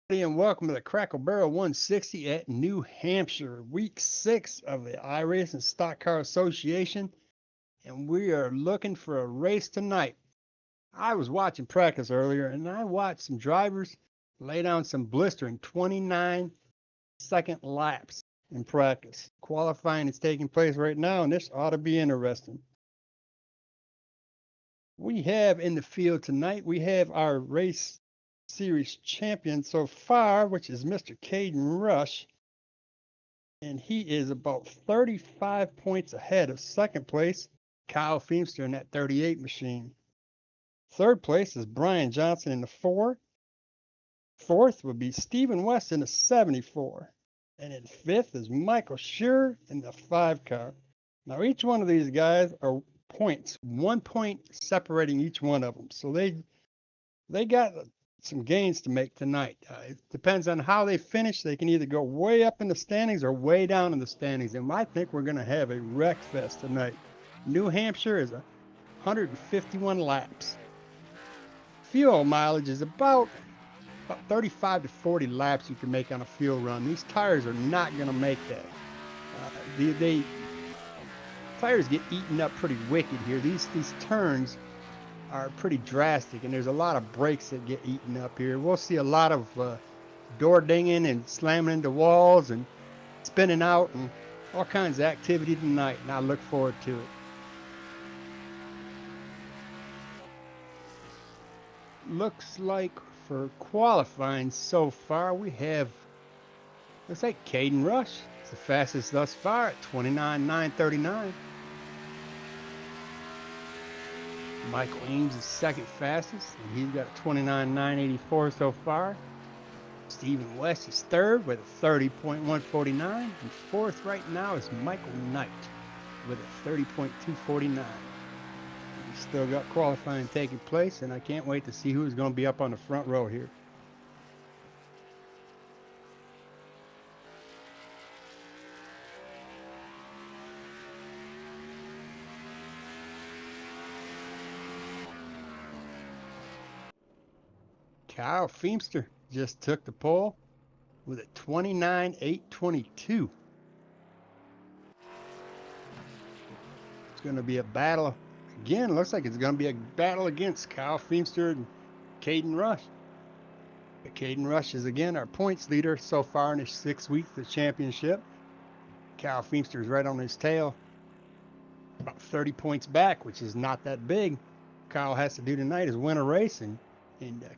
And welcome to the Crackle Barrel 160 at New Hampshire, week 6 of the iRacing Stock Car Association, and we are looking for a race tonight. I was watching practice earlier, and I watched some drivers lay down some blistering 29-second laps in practice. Qualifying is taking place right now, and this ought to be interesting. We have in the field tonight, we have our race series champion so far, which is Mr. Caden Rush, and he is about 35 points ahead of second place, Kyle Feemster in that 38 machine. Third place is Brian Johnson in the 4. Fourth would be Stephen West in the 74. And in fifth is Michael Shearer in the 5 car. Now each one of these guys are points, 1 point separating each one of them. So they got some gains to make tonight. It depends on how they finish. They can either go way up in the standings or way down in the standings. And I think we're going to have a wreck fest tonight. New Hampshire is 151 laps. Fuel mileage is about 35 to 40 laps you can make on a fuel run. These tires are not going to make that. Tires get eaten up pretty wicked here. These turns are pretty drastic, and there's a lot of brakes that get eaten up here. We'll see a lot of door dinging and slamming into walls and spinning out and all kinds of activity tonight, and I look forward to it. Looks like for qualifying so far, we have, looks like Caden Rush. It's the fastest thus far at 29.939. Michael Eames is second fastest, and he's got a 29.984 so far. Stephen West is third with a 30.149, and fourth right now is Michael Knight with a 30.249. We still got qualifying taking place, and I can't wait to see who's going to be up on the front row here. Kyle Feemster just took the pole with a 29.822. It's going to be a battle. Again, looks like it's going to be a battle against Kyle Feemster and Caden Rush. But Caden Rush is again our points leader so far in his 6 weeks of the championship. Kyle Feemster is right on his tail, about 30 points back, which is not that big. Kyle has to do tonight is win a race, and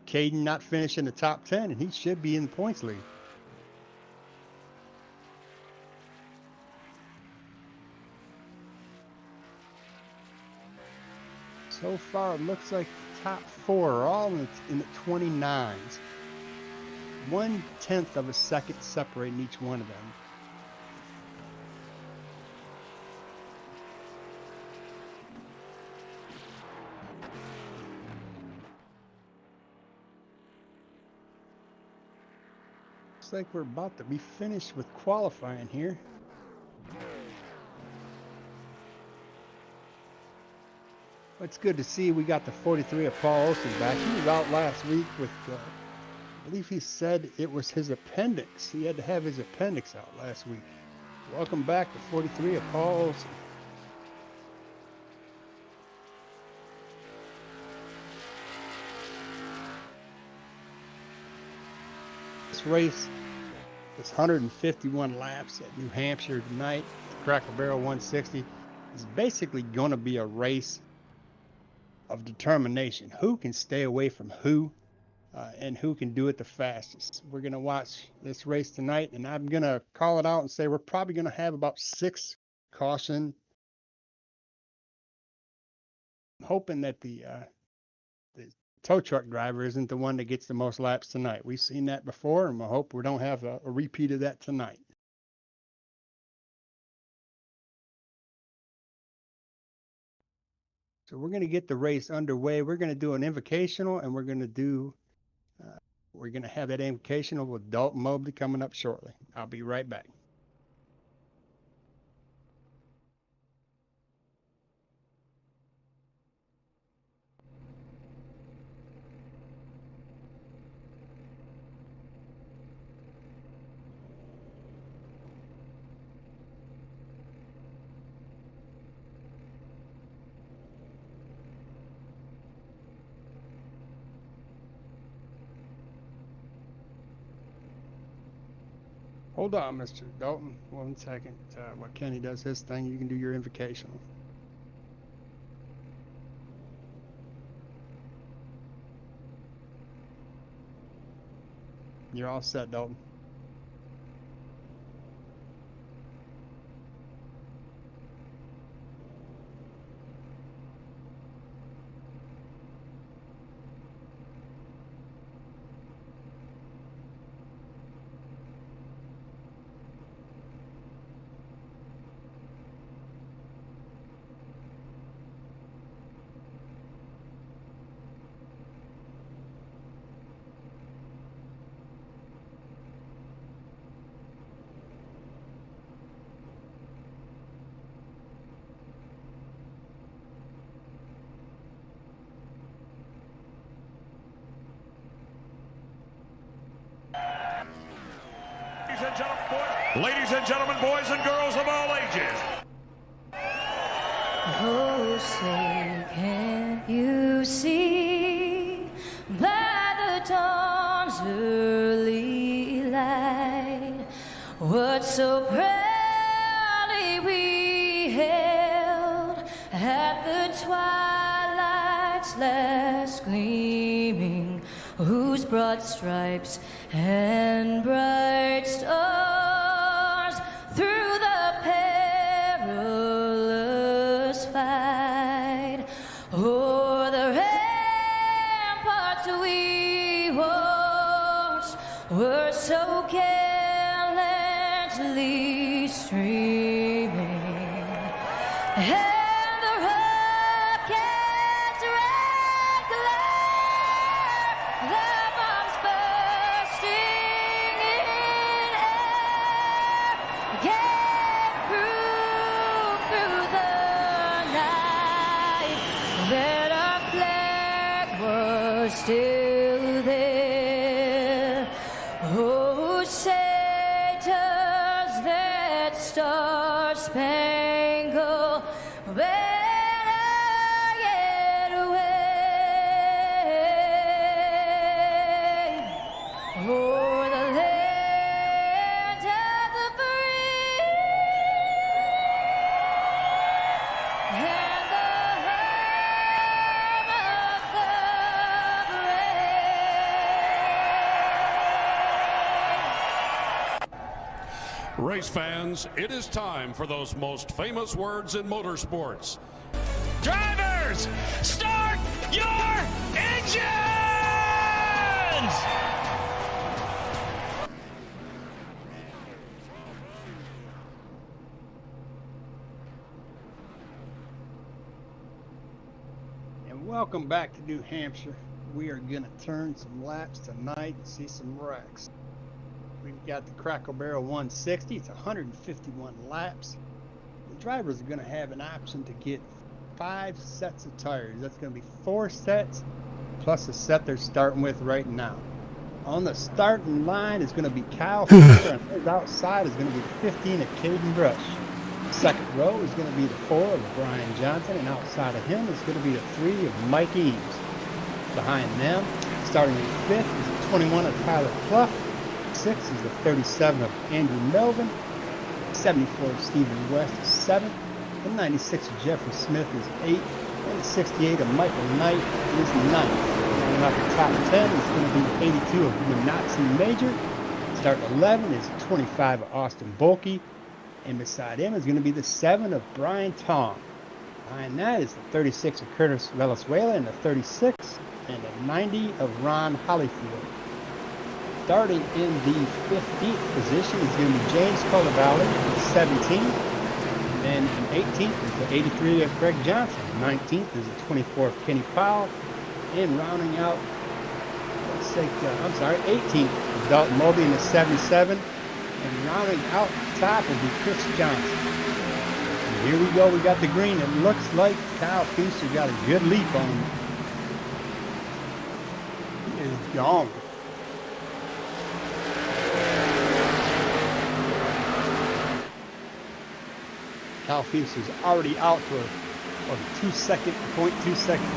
Caden not finish in the top 10, and he should be in the points lead. So far, it looks like the top 4 are all in the 29s. 1/10 of a second separating each one of them. looks like we're about to be finished with qualifying here. It's good to see we got the 43 of Paul Olsen back. He was out last week with, I believe he said it was his appendix. He had to have his appendix out last week. Welcome back to 43 of Paul Olsen. This race is 151 laps at New Hampshire tonight. Cracker Barrel 160 is basically going to be a race of determination. Who can stay away from who, and who can do it the fastest. We're going to watch this race tonight, and I'm going to call it out and say we're probably going to have about 6 caution. I'm hoping that the tow truck driver isn't the one that gets the most laps tonight. We've seen that before, and I hope we don't have a repeat of that tonight. So we're going to get the race underway. We're going to do an invitational, and we're going to have that invitational with Dalton Mobley coming up shortly. I'll be right back. Hold on, Mr. Dalton. 1 second. While Kenny does his thing, you can do your invitational. You're all set, Dalton. Ladies and gentlemen, boys and girls of all ages. Oh, say, can't you see by the dawn's early light what so proudly we held at the twilight's last gleaming, whose broad stripes and bright stars through the perilous fight o'er the ramparts we watched were so gallantly streaming, and the rocket's red glare, the bombs bursting in air, gave proof through the night that our flag was still there. Oh, say does that star-spangled banner yet wave o'er the land of the free and the home of the brave. Race fans, it is time for those most famous words in motorsports. Drivers, start your engines! And welcome back to New Hampshire. We are going to turn some laps tonight and see some wrecks. We've got the Crackle Barrel 160. It's 151 laps. The drivers are going to have an option to get 5 sets of tires. That's going to be 4 sets plus a set they're starting with right now. On the starting line is going to be Kyle Fisher, and his outside is going to be the 15 of Caden Brush. Second row is going to be the 4 of Brian Johnson, and outside of him is going to be the 3 of Mike Eames. Behind them, starting in 5th, is the 21 of Tyler Clough. 6 is the 37 of Andrew Melvin. 74 of Stephen West is 7th. The 96 of Jeffrey Smith is 8th. And the 68 of Michael Knight is 9th. Rounding out the top 10 is going to be 82 of Minotzi Major. Starting 11 is 25 of Austin Bulkey. And beside him is going to be the 7 of Brian Tong. Behind that is the 36 of Curtis Venezuela and the 36 and the 90 of Ron Hollyfield. Starting in the 15th position is going to be James Colavalli at 17. And in 18th is the 83 of Greg Johnson. 19th is the 24 of Kenny Powell. And rounding out, 18th is Dalton Mulvey in the 77. And rounding out the top will be Chris Johnson. And here we go, we got the green. It looks like Kyle Feaster got a good leap on him. He is gone. Kyle Feaster's already out to a 0.2 second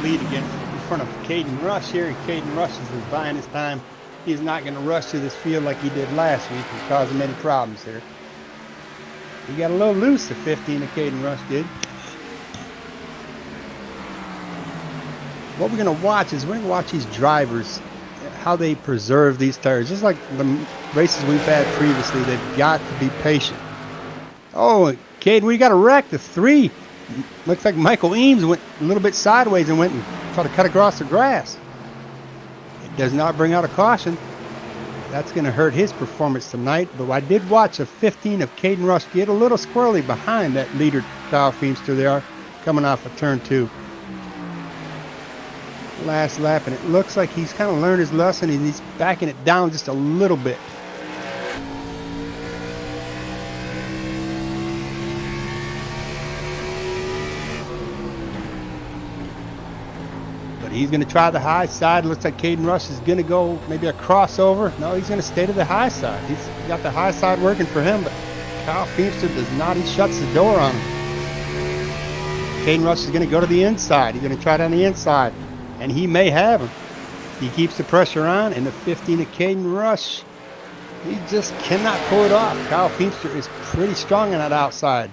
lead against in front of Caden Rush here, and Caden Rush is buying his time. He's not going to rush to this field like he did last week and cause him any problems here. He got a little loose at 15 that Caden Rush did. What we're going to watch is we're going to watch these drivers, how they preserve these tires. Just like the races we've had previously, they've got to be patient. Oh, Caden, we got a wreck. The 3. Looks like Michael Eames went a little bit sideways and went and tried to cut across the grass. It does not bring out a caution. That's going to hurt his performance tonight. But I did watch a 15 of Caden Rush get a little squirrely behind that leader, Kyle Feimster. They are coming off of turn 2. Last lap, and it looks like he's kind of learned his lesson, and he's backing it down just a little bit. He's going to try the high side. Looks like Caden Rush is going to go maybe a crossover. No, he's going to stay to the high side. He's got the high side working for him, but Kyle Feimster does not. He shuts the door on him. Caden Rush is going to go to the inside. He's going to try it on the inside, and he may have him. He keeps the pressure on, and the 15 of Caden Rush, he just cannot pull it off. Kyle Feimster is pretty strong on that outside.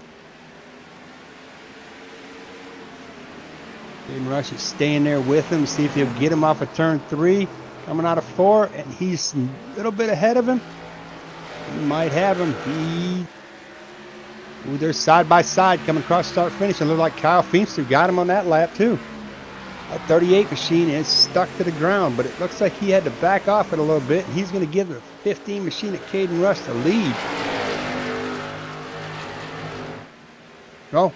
Caden Rush is staying there with him, see if he'll get him off of turn 3, coming out of 4, and he's a little bit ahead of him. He might have him. They're side by side coming across start finish, and look like Kyle Feimster got him on that lap too. That 38 machine is stuck to the ground, but it looks like he had to back off it a little bit. He's going to give the 15 machine at Caden Rush the lead. Oh.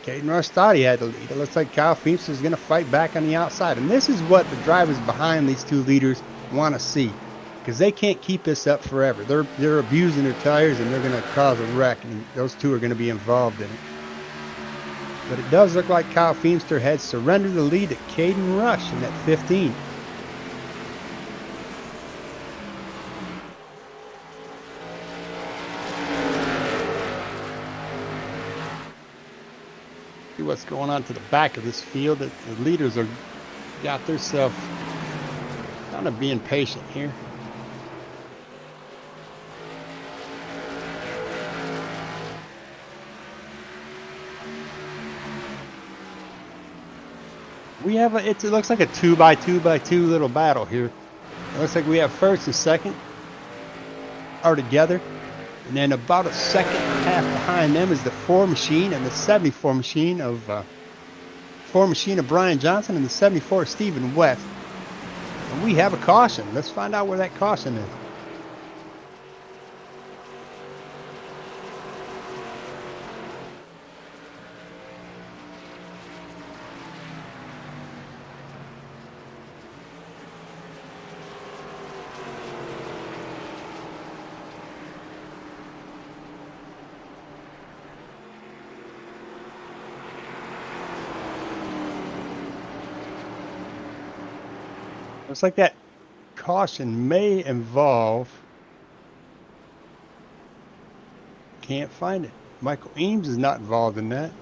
Caden Rush thought he had the lead. It looks like Kyle Feimster is going to fight back on the outside. And this is what the drivers behind these two leaders want to see, because they can't keep this up forever. They're abusing their tires, and they're going to cause a wreck, and those two are going to be involved in it. But it does look like Kyle Feimster had surrendered the lead to Caden Rush in that 15. What's going on to the back of this field. The leaders are got themselves kind of being patient here. We have it looks like a 2x2x2 little battle here. It looks like we have first and second are together. And then about a second and a half behind them is the 4 machine and the 74 machine of Brian Johnson and the 74 of Stephen West. And we have a caution. Let's find out where that caution is. Looks like that caution may involve. Can't find it. Michael Eames is not involved in that.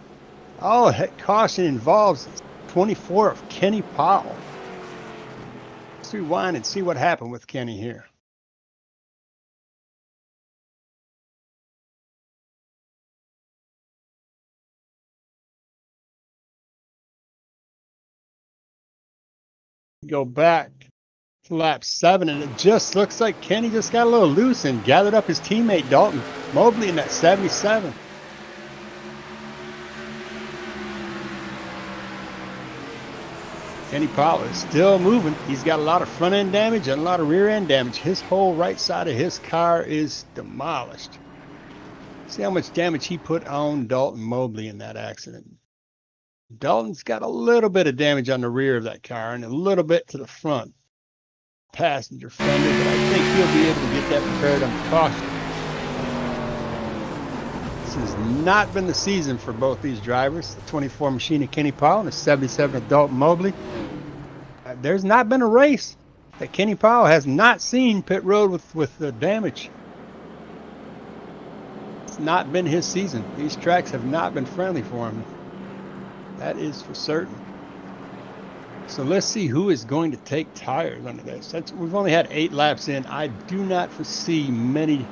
Oh, that caution involves 24 of Kenny Powell. Let's rewind and see what happened with Kenny here. Go back to lap 7, and it just looks like Kenny just got a little loose and gathered up his teammate Dalton Mobley in that 77. Kenny Powell is still moving. He's got a lot of front end damage and a lot of rear end damage. His whole right side of his car is demolished. See how much damage he put on Dalton Mobley in that accident. Dalton's got a little bit of damage on the rear of that car and a little bit to the front passenger fender, but I think he'll be able to get that repaired under caution. This has not been the season for both these drivers, the 24 machine of Kenny Powell and the 77 of Dalton Mobley. There's not been a race that Kenny Powell has not seen pit road with the damage. It's not been his season. These tracks have not been friendly for him. That is for certain. So let's see who is going to take tires under this. We've only had 8 laps in. I do not foresee many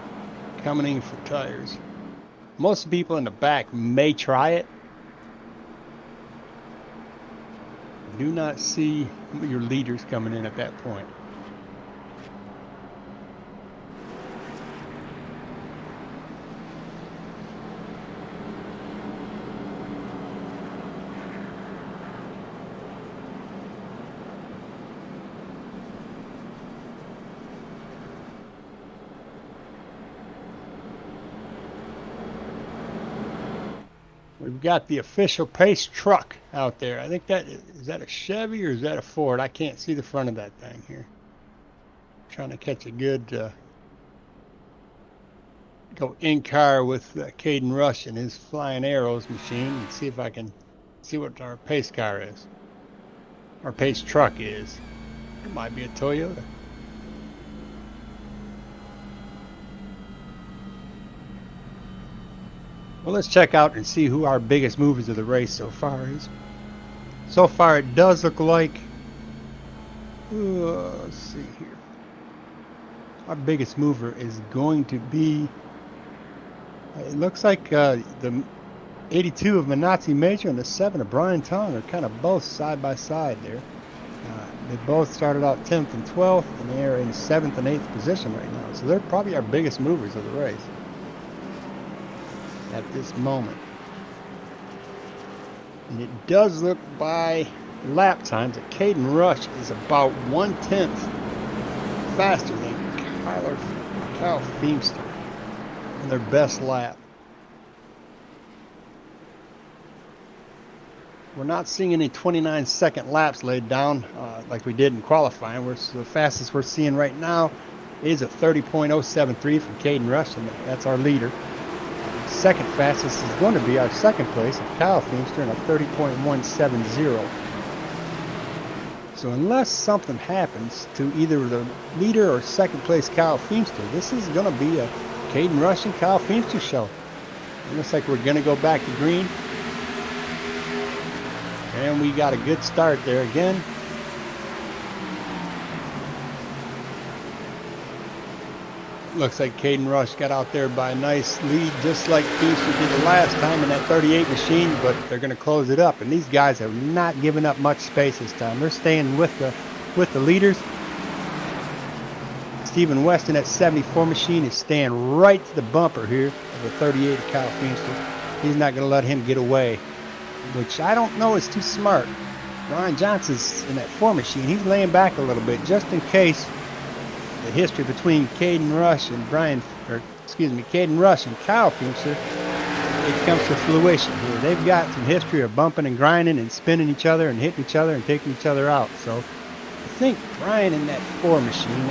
coming in for tires. Most people in the back may try it. Do not see your leaders coming in at that point. We've got the official pace truck out there. I think is that a Chevy or is that a Ford? I can't see the front of that thing here. Trying to catch a good go in car with Caden Rush and his Flying Arrows machine and see if I can see what our pace car is. Our pace truck is. It might be a Toyota. Well, let's check out and see who our biggest movers of the race so far is. So far, it does look like, let's see here. Our biggest mover is going to be, it looks like the 82 of Manazzi Major and the 7 of Brian Tong are kind of both side by side there. They both started out 10th and 12th, and they are in 7th and 8th position right now. So they're probably our biggest movers of the race at this moment. And it does look by lap times that Caden Rush is about 1/10 faster than Kyle Feemster in their best lap. We're not seeing any 29-second laps laid down like we did in qualifying. The fastest we're seeing right now is a 30.073 from Caden Rush, and that's our leader. Second fastest is going to be our second place of Kyle Feemster in a 30.170. So unless something happens to either the leader or second place Kyle Feemster, this is going to be a Caden Rush and Kyle Feemster show. It looks like we're going to go back to green. And we got a good start there again. Looks like Caden Rush got out there by a nice lead, just like Feemster did the last time in that 38 machine, but they're going to close it up. And these guys have not given up much space this time. They're staying with the leaders. Stephen West in that 74 machine is staying right to the bumper here of the 38 of Kyle Feemster. He's not going to let him get away, which I don't know is too smart. Ryan Johnson's in that 4 machine. He's laying back a little bit just in case the history between Caden Rush and Caden Rush and Kyle Feemster, it comes to fruition here. They've got some history of bumping and grinding and spinning each other and hitting each other and taking each other out. So I think Brian in that 4 machine,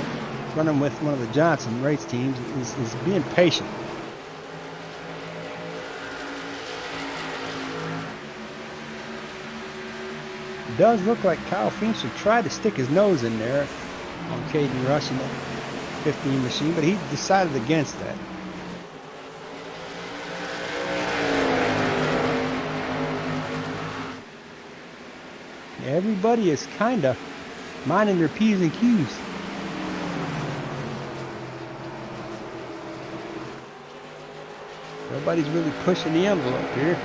running with one of the Johnson race teams, is being patient. It does look like Kyle Feenstra tried to stick his nose in there on Caden Rush in that 15 machine, but he decided against that. Everybody is kind of minding their P's and Q's. Nobody's really pushing the envelope here.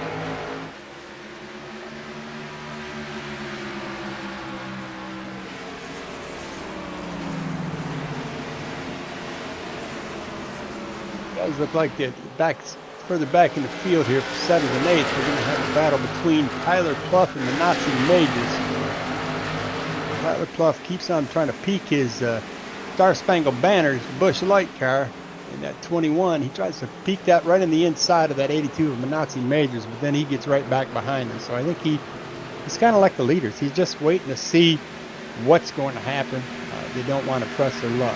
It does look like the further back in the field here for 7th and 8th, we're going to have a battle between Tyler Clough and the Nazi Majors. Tyler Clough keeps on trying to peek his Star Spangled Banner, his Busch Light car in that 21. He tries to peek that right in the inside of that 82 of the Nazi Majors, but then he gets right back behind him. So I think he's kind of like the leaders. He's just waiting to see what's going to happen. They don't want to press their luck.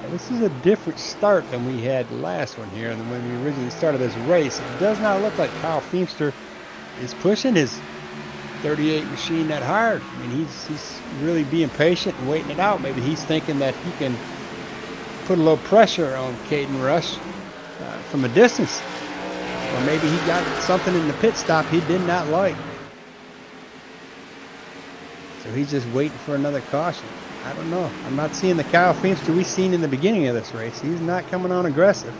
This is a different start than we had the last one here, and when we originally started this race. It does not look like Kyle Feenstra is pushing his 38 machine that hard. I mean, he's really being patient and waiting it out. Maybe he's thinking that he can put a little pressure on Caden Rush from a distance, or maybe he got something in the pit stop he did not like. So he's just waiting for another caution. I don't know. I'm not seeing the Kyle Feenstra we've seen in the beginning of this race. He's not coming on aggressive.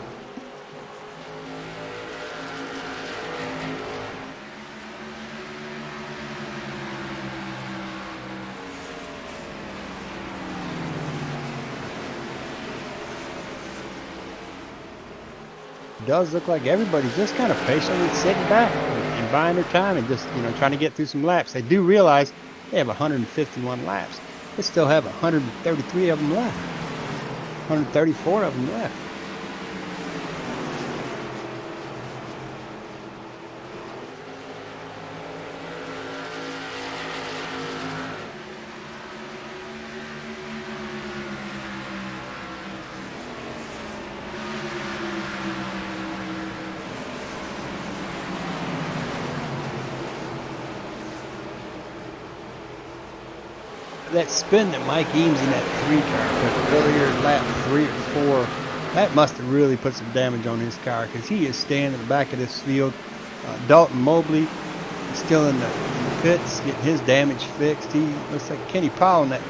It does look like everybody's just kind of patiently sitting back and buying their time and just, trying to get through some laps. They do realize they have 151 laps. They still have 133 of them left. 134 of them left. That spin that Mike Eames in that 3 car took earlier, lap 3 or 4, that must have really put some damage on his car, because he is staying in the back of this field. Dalton Mobley is still in the pits, getting his damage fixed. He looks like Kenny Powell in that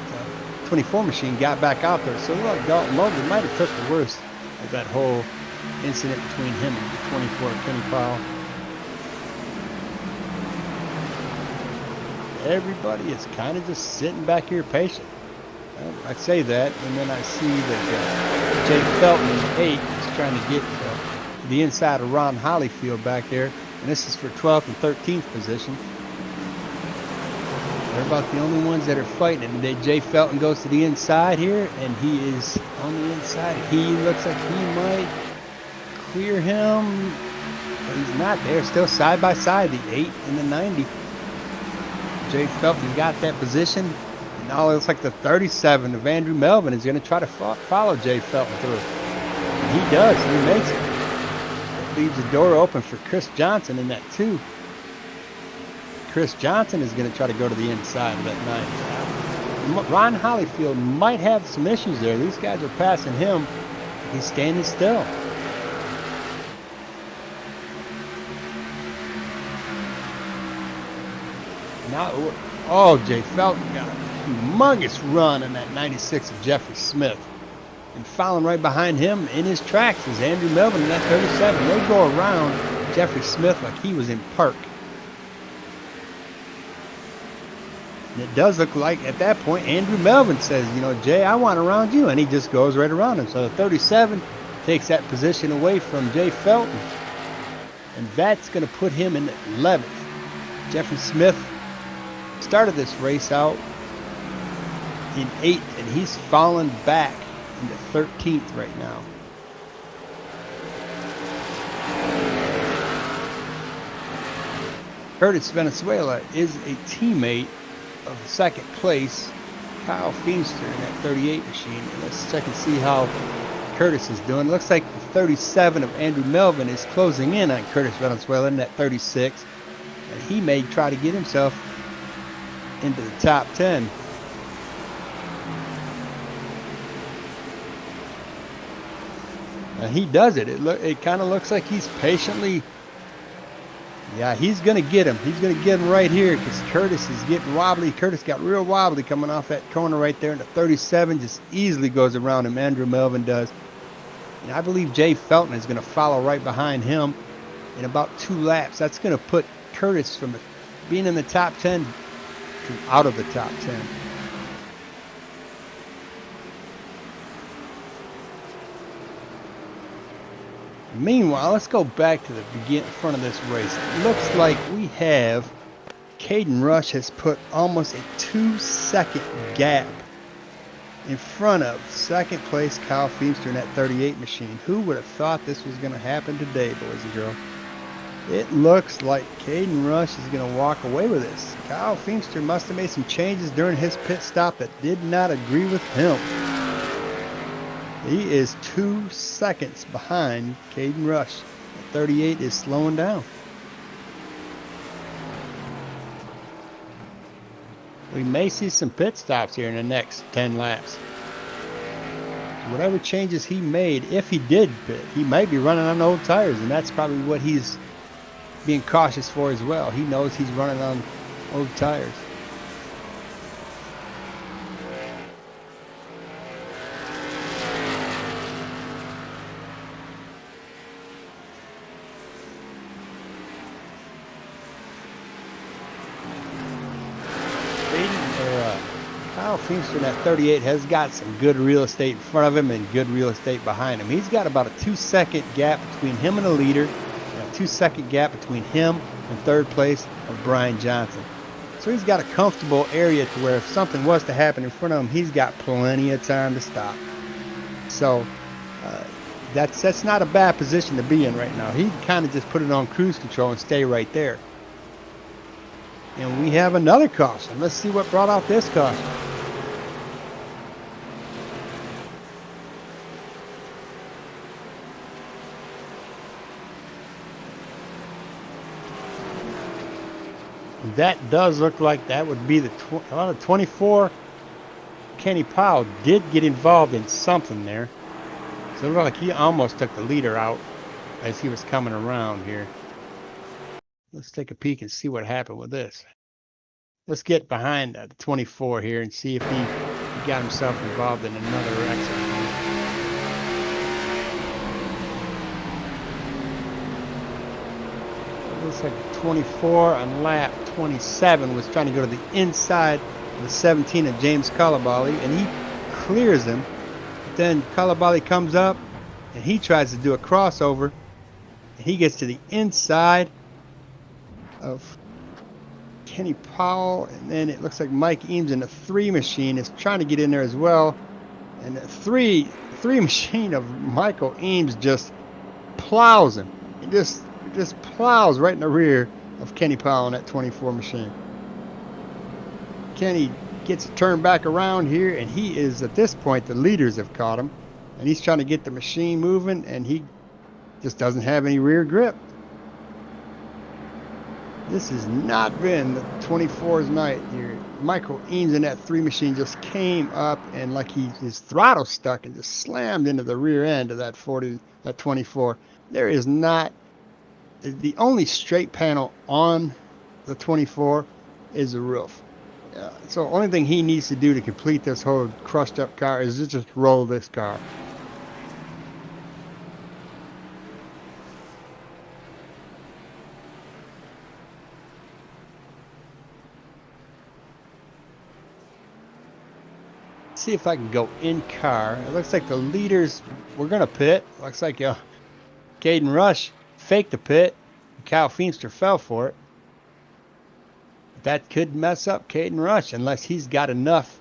24 machine got back out there. So look, Dalton Mobley might have took the worst of that whole incident between him and the 24 Kenny Powell. Everybody is kind of just sitting back here patient. I say that, and then I see that Jay Felton in 8 is trying to get to the inside of Ron Hollyfield back there, and this is for 12th and 13th position. They're about the only ones that are fighting it today. Jay Felton goes to the inside here, and he is on the inside. He looks like he might clear him, but he's not. They're still side by side, the 8 and the 90. Jay Felton got that position. And now it looks like the 37 of Andrew Melvin is going to try to follow Jay Felton through. And he does. He makes it. That leaves the door open for Chris Johnson in that 2. Chris Johnson is going to try to go to the inside of that 9. Ron Hollyfield might have some issues there. These guys are passing him. He's standing still. Now, oh, Jay Felton got a humongous run in that 96 of Jeffrey Smith. And following right behind him in his tracks is Andrew Melvin in that 37. They go around Jeffrey Smith like he was in park. And it does look like at that point Andrew Melvin says, Jay, I want around you. And he just goes right around him. So the 37 takes that position away from Jay Felton. And that's going to put him in 11th. Jeffrey Smith started this race out in 8th, and he's fallen back into 13th right now. Curtis Venezuela is a teammate of second place Kyle Feimster in that 38 machine. And let's check and see how Curtis is doing. Looks like the 37 of Andrew Melvin is closing in on Curtis Venezuela in that 36. And he may try to get himself into the top 10. And he does it. It kind of looks like he's patiently. Yeah, he's going to get him. He's going to get him right here because Curtis is getting wobbly. Curtis got real wobbly coming off that corner right there. And the 37 just easily goes around him. Andrew Melvin does. And I believe Jay Felton is going to follow right behind him in about 2 laps. That's going to put Curtis from being in the top 10 to out of the top 10. Meanwhile, let's go back to the front of this race. It looks like we have Caden Rush has put almost a 2-second gap in front of second place Kyle Feimster in that 38 machine. Who would have thought this was going to happen today, boys and girls? It looks like Caden Rush is going to walk away with this. Kyle Feimster must have made some changes during his pit stop that did not agree with him. He is 2 seconds behind Caden Rush. The 38 is slowing down. We may see some pit stops here in the next 10 laps. Whatever changes he made, if he did pit, he might be running on old tires, and that's probably what he's being cautious for as well. He knows he's running on old tires. Kyle Feimster in that 38 has got some good real estate in front of him and good real estate behind him. He's got about a 2-second gap between him and the leader, and a 2-second gap between him and third place of Brian Johnson. So he's got a comfortable area to where if something was to happen in front of him, he's got plenty of time to stop. So that's not a bad position to be in right now. He can kind of just put it on cruise control and stay right there. And we have another caution. Let's see what brought out this caution. That does look like that would be the 24. Kenny Powell did get involved in something there. So it looked like he almost took the leader out as he was coming around here. Let's take a peek and see what happened with this. Let's get behind the 24 here and see if he got himself involved in another accident. It looks like 24 on lap 27 was trying to go to the inside of the 17 of James Kalabali, and he clears him. But then Kalabali comes up and he tries to do a crossover, and he gets to the inside of Kenny Powell, and then it looks like Mike Eames in the 3 machine is trying to get in there as well, and the 3 machine of Michael Eames just plows him. It just plows right in the rear of Kenny Powell in that 24 machine. Kenny gets to turn back around here, and he is at this point, the leaders have caught him, and he's trying to get the machine moving, and he just doesn't have any rear grip. This has not been the 24's night here. Michael Eames in that 3 machine just came up and like his throttle stuck and just slammed into the rear end of that 24. There is not, the only straight panel on the 24 is the roof. So the only thing he needs to do to complete this whole crushed up car is just roll this car. See if I can go in car. It looks like the leaders were gonna pit. Looks like Caden Rush faked the pit. Kyle Feimster fell for it. That could mess up Caden Rush unless he's got enough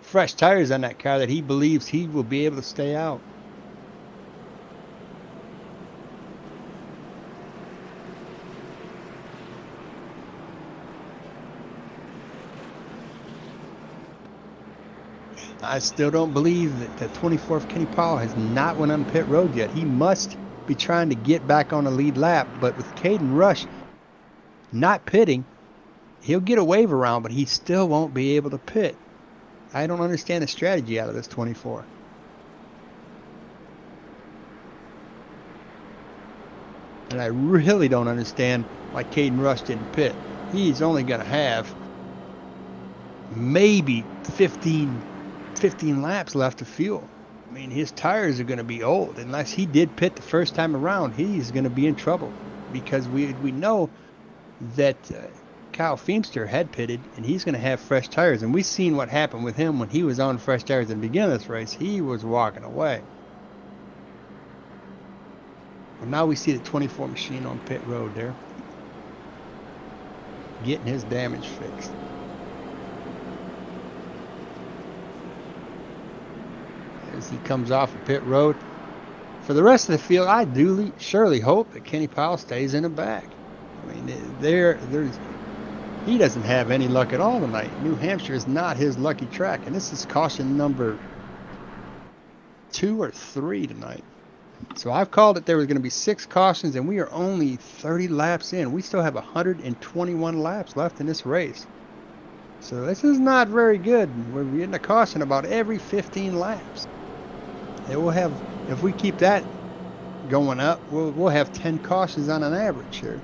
fresh tires on that car that he believes he will be able to stay out. I still don't believe that the 24th Kenny Powell has not went on pit road yet. He must be trying to get back on the lead lap, but with Caden Rush not pitting, he'll get a wave around, but he still won't be able to pit. I don't understand the strategy out of this 24. And I really don't understand why Caden Rush didn't pit. He's only going to have maybe 15 laps left of fuel. I mean, his tires are going to be old. Unless he did pit the first time around, he's going to be in trouble. Because we know that Kyle Feemster had pitted, and he's going to have fresh tires. And we've seen what happened with him when he was on fresh tires at the beginning of this race. He was walking away. Well, now we see the 24 machine on pit road there, getting his damage fixed. As he comes off of pit road. For the rest of the field, I do surely hope that Kenny Powell stays in the back. I mean, he doesn't have any luck at all tonight. New Hampshire is not his lucky track, and this is caution number 2 or 3 tonight. So I've called it there was going to be 6 cautions, and we are only 30 laps in. We still have 121 laps left in this race. So this is not very good. We're getting a caution about every 15 laps. And we'll have, if we keep that going up, we'll have 10 cautions on an average here.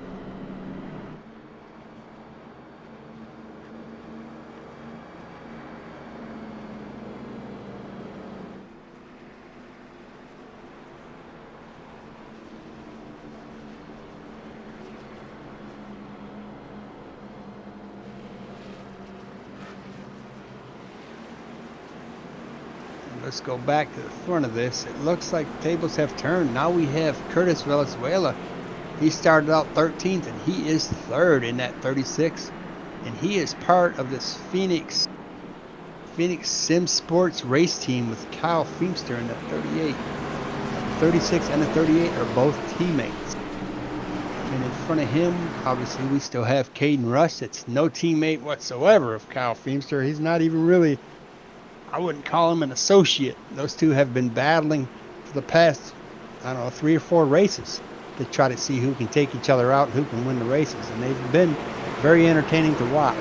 Let's go back to the front of this. It looks like the tables have turned. Now we have Curtis Valenzuela. He started out 13th, and he is 3rd in that 36. And he is part of this Phoenix Sim Sports race team with Kyle Feemster in that 38. The 36 and the 38 are both teammates. And in front of him, obviously, we still have Caden Rush. That's no teammate whatsoever of Kyle Feemster. He's not even really, I wouldn't call him an associate. Those two have been battling for the past, I don't know, 3 or 4 races to try to see who can take each other out and who can win the races. And they've been very entertaining to watch.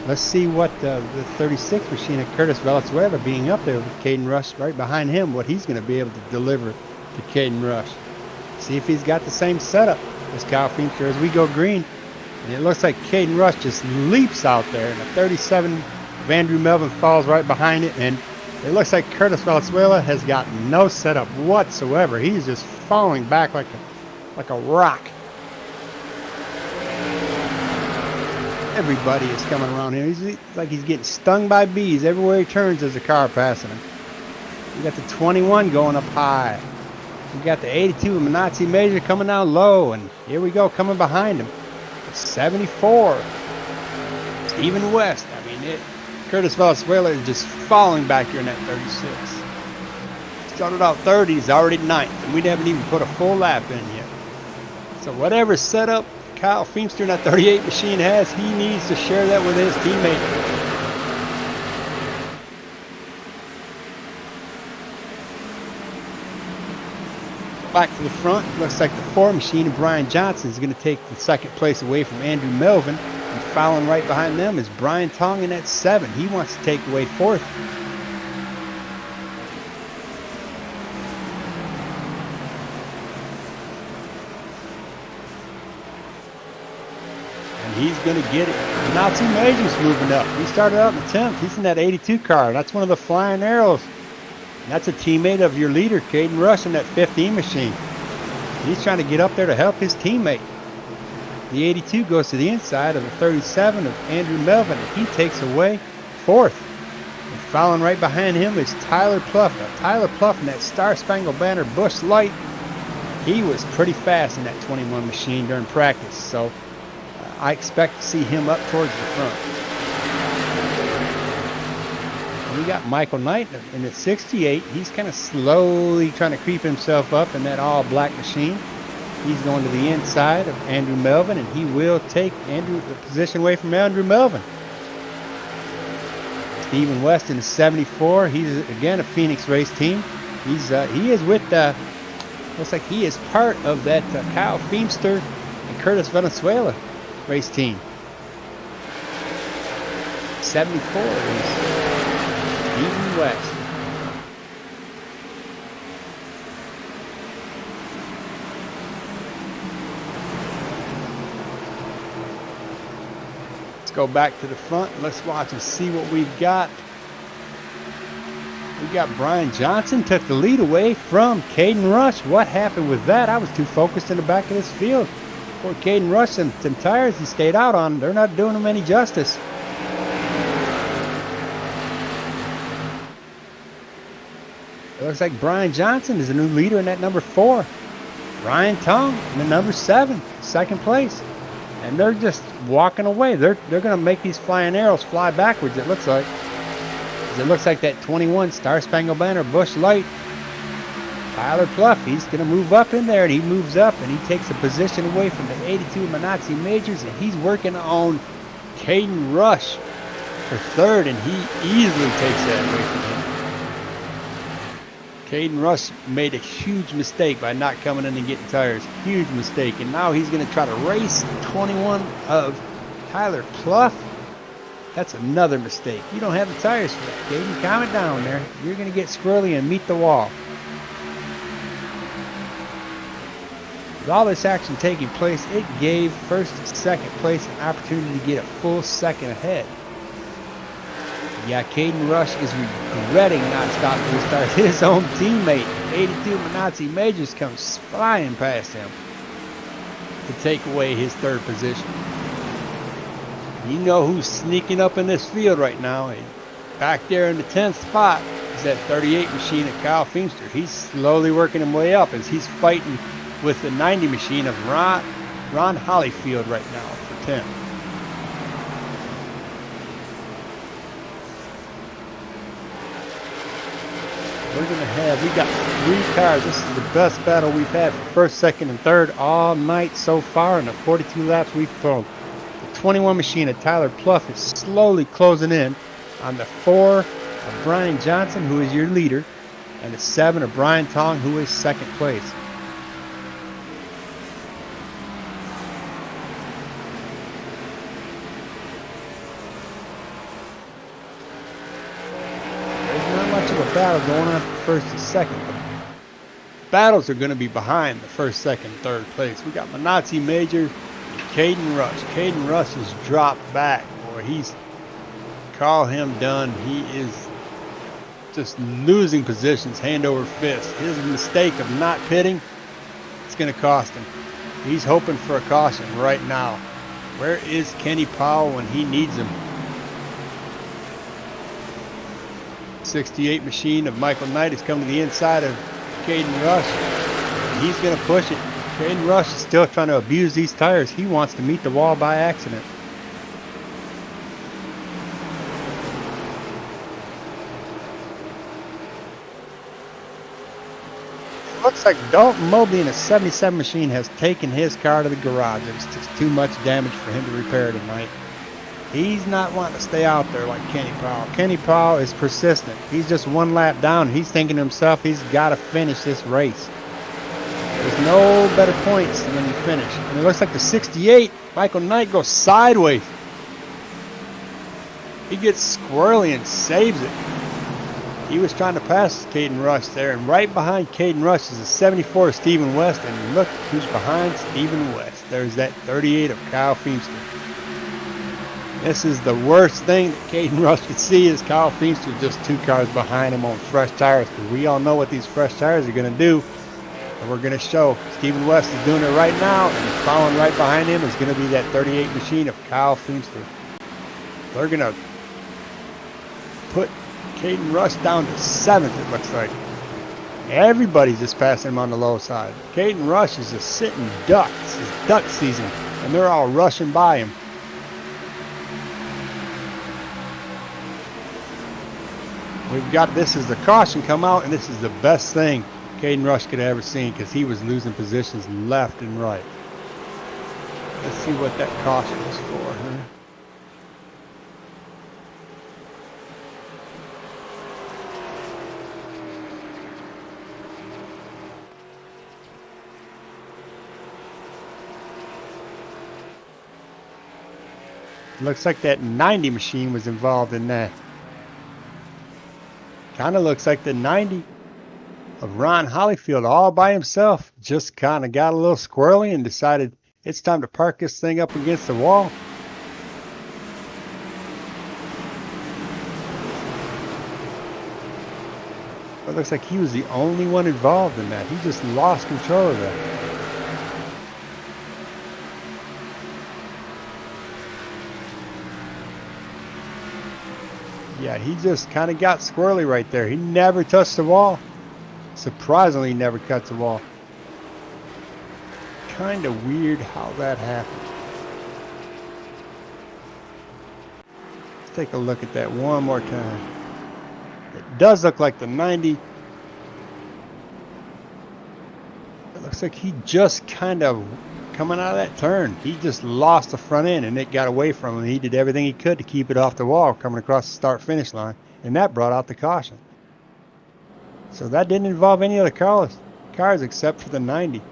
Let's see what the 36 machine of Curtis Valenzuela being up there with Caden Rush right behind him, what he's going to be able to deliver to Caden Rush. See if he's got the same setup as Kyle Feemster as we go green. And it looks like Caden Rush just leaps out there, and the 37 Andrew Melvin falls right behind it, and it looks like Curtis Valenzuela has got no setup whatsoever. He's just falling back like a rock. Everybody is coming around here. He's like he's getting stung by bees everywhere he turns. There's a car passing him. We got the 21 going up high. We got the 82 of Minazzi Major coming down low, and here we go coming behind him. 74 Stephen West. I mean, Curtis Valenzuela is just falling back here in that 36. Started out 30, he's already 9th, and we haven't even put a full lap in yet. So whatever setup Kyle Feemster in that 38 machine has, he needs to share that with his teammate. Back to the front, looks like the 4 machine of Brian Johnson is going to take the 2nd place away from Andrew Melvin. And following right behind them is Brian Tong in at 7. He wants to take away 4th. And he's going to get it. Nazi Major's moving up. He started out in the 10th. He's in that 82 car. That's one of the Flying Arrows. And that's a teammate of your leader, Caden Rush, in that 15 machine. He's trying to get up there to help his teammate. The 82 goes to the inside of the 37 of Andrew Melvin, and he takes away 4th. And following right behind him is Tyler Pluff. Now, Tyler Pluff in that Star Spangled Banner Busch Light, he was pretty fast in that 21 machine during practice, so I expect to see him up towards the front. And we got Michael Knight in the 68. He's kind of slowly trying to creep himself up in that all-black machine. He's going to the inside of Andrew Melvin, and he will take the position away from Andrew Melvin. Stephen West in the 74. He's again a Phoenix race team. He is with looks like he is part of that Kyle Feimster and Curtis Venezuela race team. 74 is Stephen West. Let's go back to the front. Let's watch and see what we've got. We got Brian Johnson took the lead away from Caden Rush. What happened with that? I was too focused in the back of this field. Poor Caden Rush and some tires he stayed out on. They're not doing him any justice. It looks like Brian Johnson is the new leader in that number 4. Ryan Tong in the number 7, second place. And they're just walking away. They're going to make these flying arrows fly backwards, it looks like. It looks like that 21 Star Spangled Banner Busch Light. Tyler Pluff, he's going to move up in there, and he moves up, and he takes a position away from the 82 Minazzi Majors, and he's working on Caden Rush for 3rd, and he easily takes that away from him. Caden Rush made a huge mistake by not coming in and getting tires. Huge mistake. And now he's going to try to race 21 of Tyler Pluff. That's another mistake. You don't have the tires for that, Caden. Calm it down there. You're going to get squirrely and meet the wall. With all this action taking place, it gave first and second place an opportunity to get a full second ahead. Yeah, Caden Rush is regretting not stopping to start. His own teammate, 82 Minazzi Majors, comes flying past him to take away his 3rd position. You know who's sneaking up in this field right now. Back there in the 10th spot is that 38 machine of Kyle Feimster. He's slowly working his way up as he's fighting with the 90 machine of Ron Hollyfield right now for 10th. We're going to we got 3 cars. This is the best battle we've had for 1st, 2nd, and 3rd all night so far in the 42 laps we've thrown. The 21 machine of Tyler Pluff is slowly closing in on the 4 of Brian Johnson, who is your leader, and the 7 of Brian Tong, who is 2nd place. Battle going on for 1st and 2nd. Battles are going to be behind the 1st, 2nd, 3rd place. We got Minazzi Major, Caden Rush. Caden Rush is dropped back, boy. Call him done. He is just losing positions hand over fist. His mistake of not pitting, it's going to cost him. He's hoping for a caution right now. Where is Kenny Powell when he needs him? 68 machine of Michael Knight is coming to the inside of Caden Rush. He's going to push it. Caden Rush is still trying to abuse these tires. He wants to meet the wall by accident. Looks like Dalton Mobley in a 77 machine has taken his car to the garage. It's just too much damage for him to repair tonight. He's not wanting to stay out there like Kenny Powell. Kenny Powell is persistent. He's just 1 lap down. He's thinking to himself he's got to finish this race. There's no better points than when you finish. And it looks like the 68, Michael Knight, goes sideways. He gets squirrely and saves it. He was trying to pass Caden Rush there. And right behind Caden Rush is the 74 Stephen West. And look who's behind Stephen West. There's that 38 of Kyle Feimster. This is the worst thing that Caden Rush could see is Kyle Feimster just 2 cars behind him on fresh tires. Because we all know what these fresh tires are going to do. And we're going to show. Stephen West is doing it right now. And following right behind him is going to be that 38 machine of Kyle Feimster. They're going to put Caden Rush down to 7th, it looks like. Everybody's just passing him on the low side. Caden Rush is just sitting ducks. It's duck season. And they're all rushing by him. We've got this as the caution come out, and this is the best thing Caden Rush could have ever seen because he was losing positions left and right. Let's see what that caution was for. Looks like that 90 machine was involved in that. Kind of looks like the 90 of Ron Hollyfield all by himself. Just kind of got a little squirrely and decided it's time to park this thing up against the wall. It looks like he was the only one involved in that. He just lost control of that. Yeah, he just kind of got squirrely right there. He never touched the wall. Surprisingly, he never cuts the wall. Kind of weird how that happened. Let's take a look at that one more time. It does look like the 90. It looks like he just kind of coming out of that turn. He just lost the front end and it got away from him. He did everything he could to keep it off the wall coming across the start-finish line, and that brought out the caution. So that didn't involve any other cars except for the 90.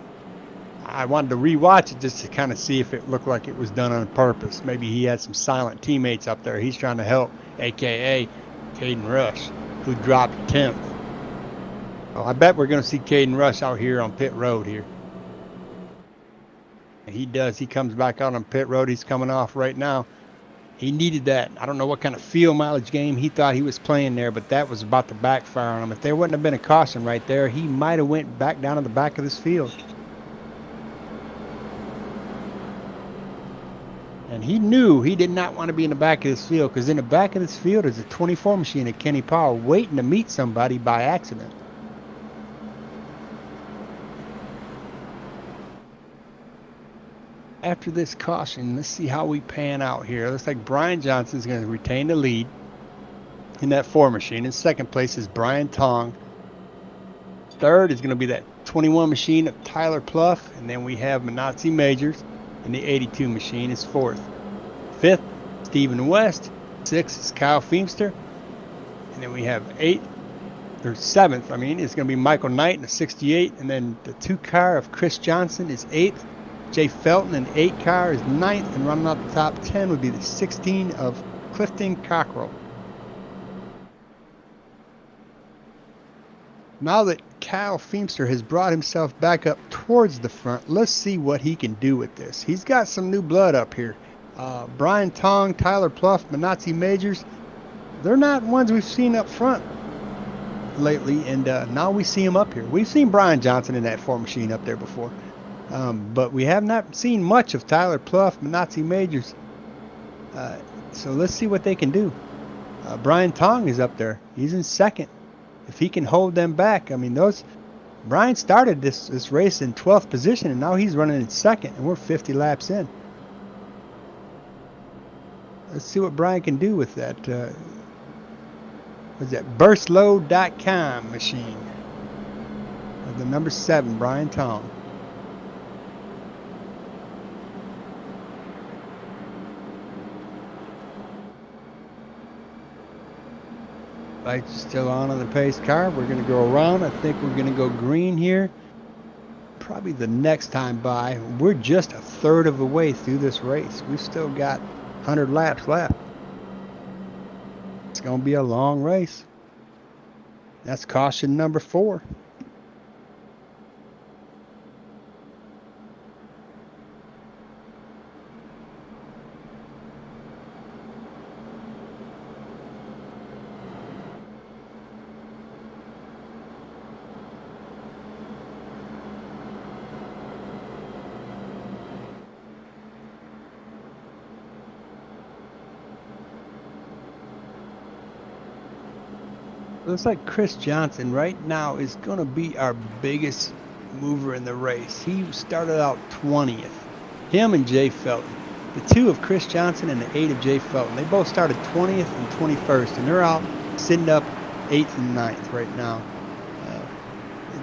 I wanted to rewatch it just to kind of see if it looked like it was done on purpose. Maybe he had some silent teammates up there he's trying to help, aka Caden Rush, who dropped 10th. Well, I bet we're going to see Caden Rush out here on pit road here. And he does. He comes back out on pit road. He's coming off right now. He needed that. I don't know what kind of field mileage game he thought he was playing there, but that was about to backfire on him. If there wouldn't have been a caution right there, he might have went back down to the back of this field. And he knew he did not want to be in the back of this field, because in the back of this field is a 24 machine at Kenny Powell waiting to meet somebody by accident. After this caution, let's see how we pan out here. Looks like Brian Johnson's going to retain the lead in that 4 machine. In second place is Brian Tong. Third is going to be that 21 machine of Tyler Pluff. And then we have Manazzi Majors, and the 82 machine is fourth. Fifth, Stephen West. Sixth is Kyle Feemster. And then we have seventh, is going to be Michael Knight in the 68. And then the 2 car of Chris Johnson is 8th. Jay Felton in 8 car is 9th, and running out the top 10 would be the 16 of Clifton Cockrell. Now that Kyle Feemster has brought himself back up towards the front, let's see what he can do with this. He's got some new blood up here. Brian Tong, Tyler Pluff, Manazzi Majors, they're not ones we've seen up front lately, and now we see him up here. We've seen Brian Johnson in that 4 machine up there before. But we have not seen much of Tyler Pluff, Manazzi Majors. So let's see what they can do. Brian Tong is up there. He's in second. If he can hold them back, Brian started this race in 12th position, and now he's running in second, and we're 50 laps in. Let's see what Brian can do with that. What's that? Burstload.com machine. The number 7, Brian Tong. Lights still on the pace car. We're going to go around. I think we're going to go green here. Probably the next time by. We're just a third of the way through this race. We've still got 100 laps left. It's going to be a long race. That's caution number 4. Looks like Chris Johnson right now is going to be our biggest mover in the race. He started out 20th. Him and Jay Felton. The 2 of Chris Johnson and the 8 of Jay Felton. They both started 20th and 21st, and they're out sitting up 8th and 9th right now.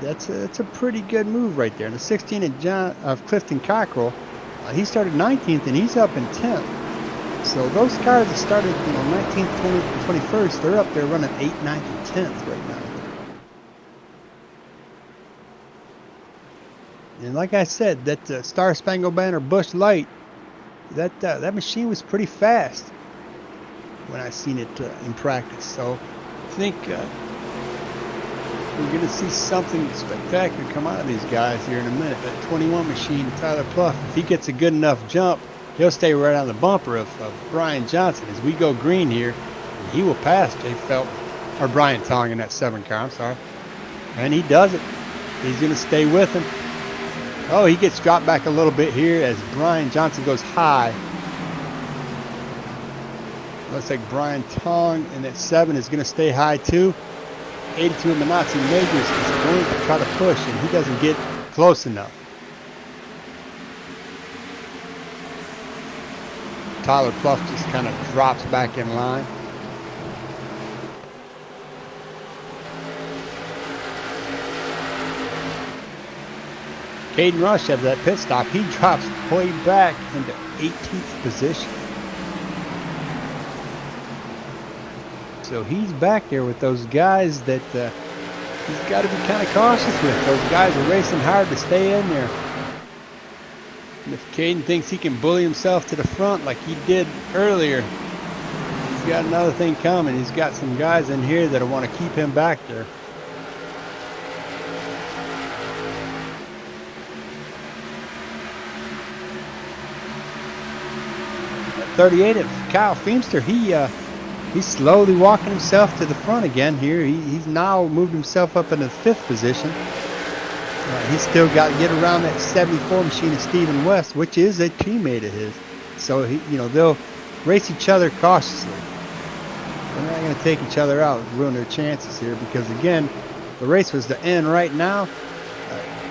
That's a pretty good move right there. And the 16 of Clifton Cockrell, he started 19th and he's up in 10th. So those cars that started 19th, 20th, and 21st, they're up there running 8th, 9th, and 10th right now. And like I said, that Star Spangled Banner Busch Light that machine was pretty fast when I seen it in practice. So I think we're going to see something spectacular come out of these guys here in a minute. That 21 machine, Tyler Pluff, if he gets a good enough jump, he'll stay right on the bumper of Brian Johnson as we go green here. He will pass Jay Felton, or Brian Tong in that 7 car, I'm sorry. And he does it. He's going to stay with him. Oh, he gets dropped back a little bit here as Brian Johnson goes high. Looks like Brian Tong in that 7 is going to stay high too. 82 in Manazzi Majors is going to try to push, and he doesn't get close enough. Tyler Pluff just kind of drops back in line. Caden Rush after that pit stop, he drops way back into 18th position. So he's back there with those guys that he's got to be kind of cautious with. Those guys are racing hard to stay in there. And if Caden thinks he can bully himself to the front like he did earlier, he's got another thing coming. He's got some guys in here that want to keep him back there. At 38 of Kyle Feemster, he's slowly walking himself to the front again here. He's now moved himself up into the 5th position. He's still got to get around that 74 machine of Stephen West, which is a teammate of his. So they'll race each other cautiously. They're not going to take each other out and ruin their chances here, because again, the race was to end right now.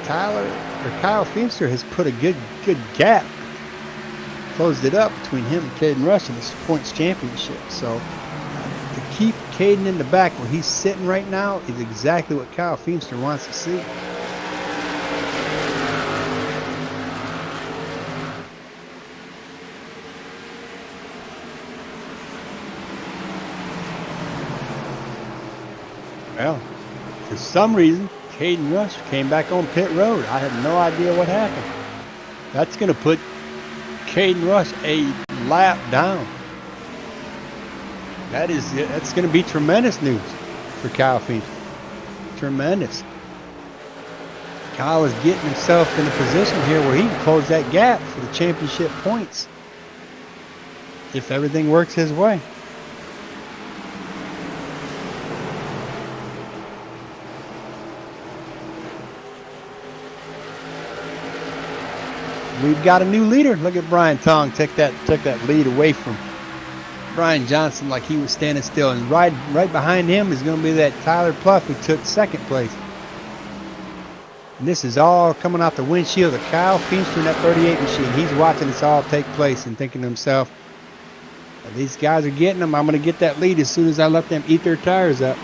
Kyle Feemster has put a good gap, closed it up between him and Caden Rush in this points championship. So to keep Caden in the back where he's sitting right now is exactly what Kyle Feemster wants to see. Well, for some reason, Caden Rush came back on pit road. I have no idea what happened. That's going to put Caden Rush a lap down. That's going to be tremendous news for Kyle Feemster. Tremendous. Kyle is getting himself in a position here where he can close that gap for the championship points if everything works his way. We've got a new leader. Look at Brian Tong took that lead away from Brian Johnson like he was standing still. And right behind him is going to be that Tyler Pluff who took 2nd place. And this is all coming off the windshield of Kyle Feemster in that 38 machine. He's watching this all take place and thinking to himself, these guys are getting them. I'm going to get that lead as soon as I let them eat their tires up.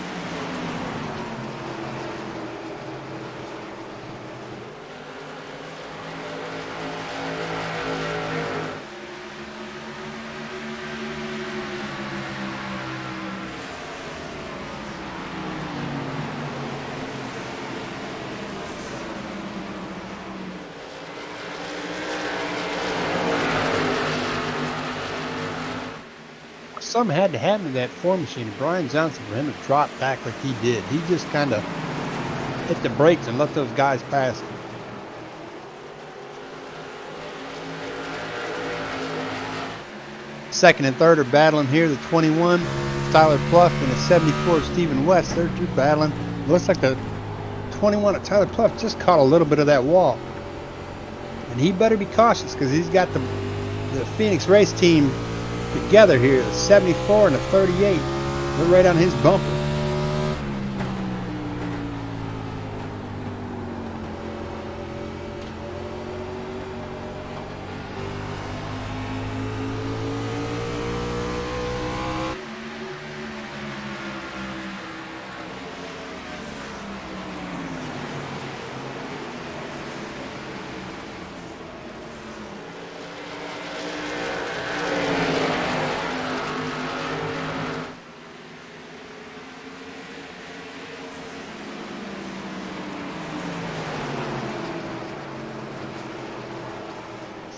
Something had to happen to that 4 machine of Brian Johnson for him to drop back like he did. He just kind of hit the brakes and let those guys pass him. Second and third are battling here. The 21, Tyler Pluff, and the 74, Stephen West. They're battling. Looks like the 21 of Tyler Pluff just caught a little bit of that wall. And he better be cautious because he's got the Phoenix race team together here, the 74 and the 38. They're right on his bumper.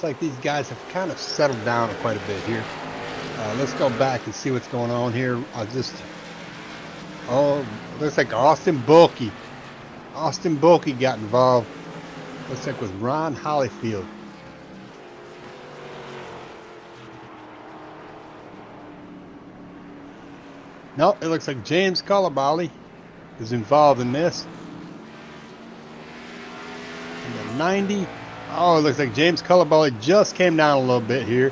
Looks like these guys have kind of settled down quite a bit here. Let's go back and see what's going on here. Oh, looks like Austin Bulkey. Austin Bulkey got involved. Looks like with Ron Hollyfield. Nope, it looks like James Culabali is involved in this. And the 90. Oh, it looks like James Culabali just came down a little bit here.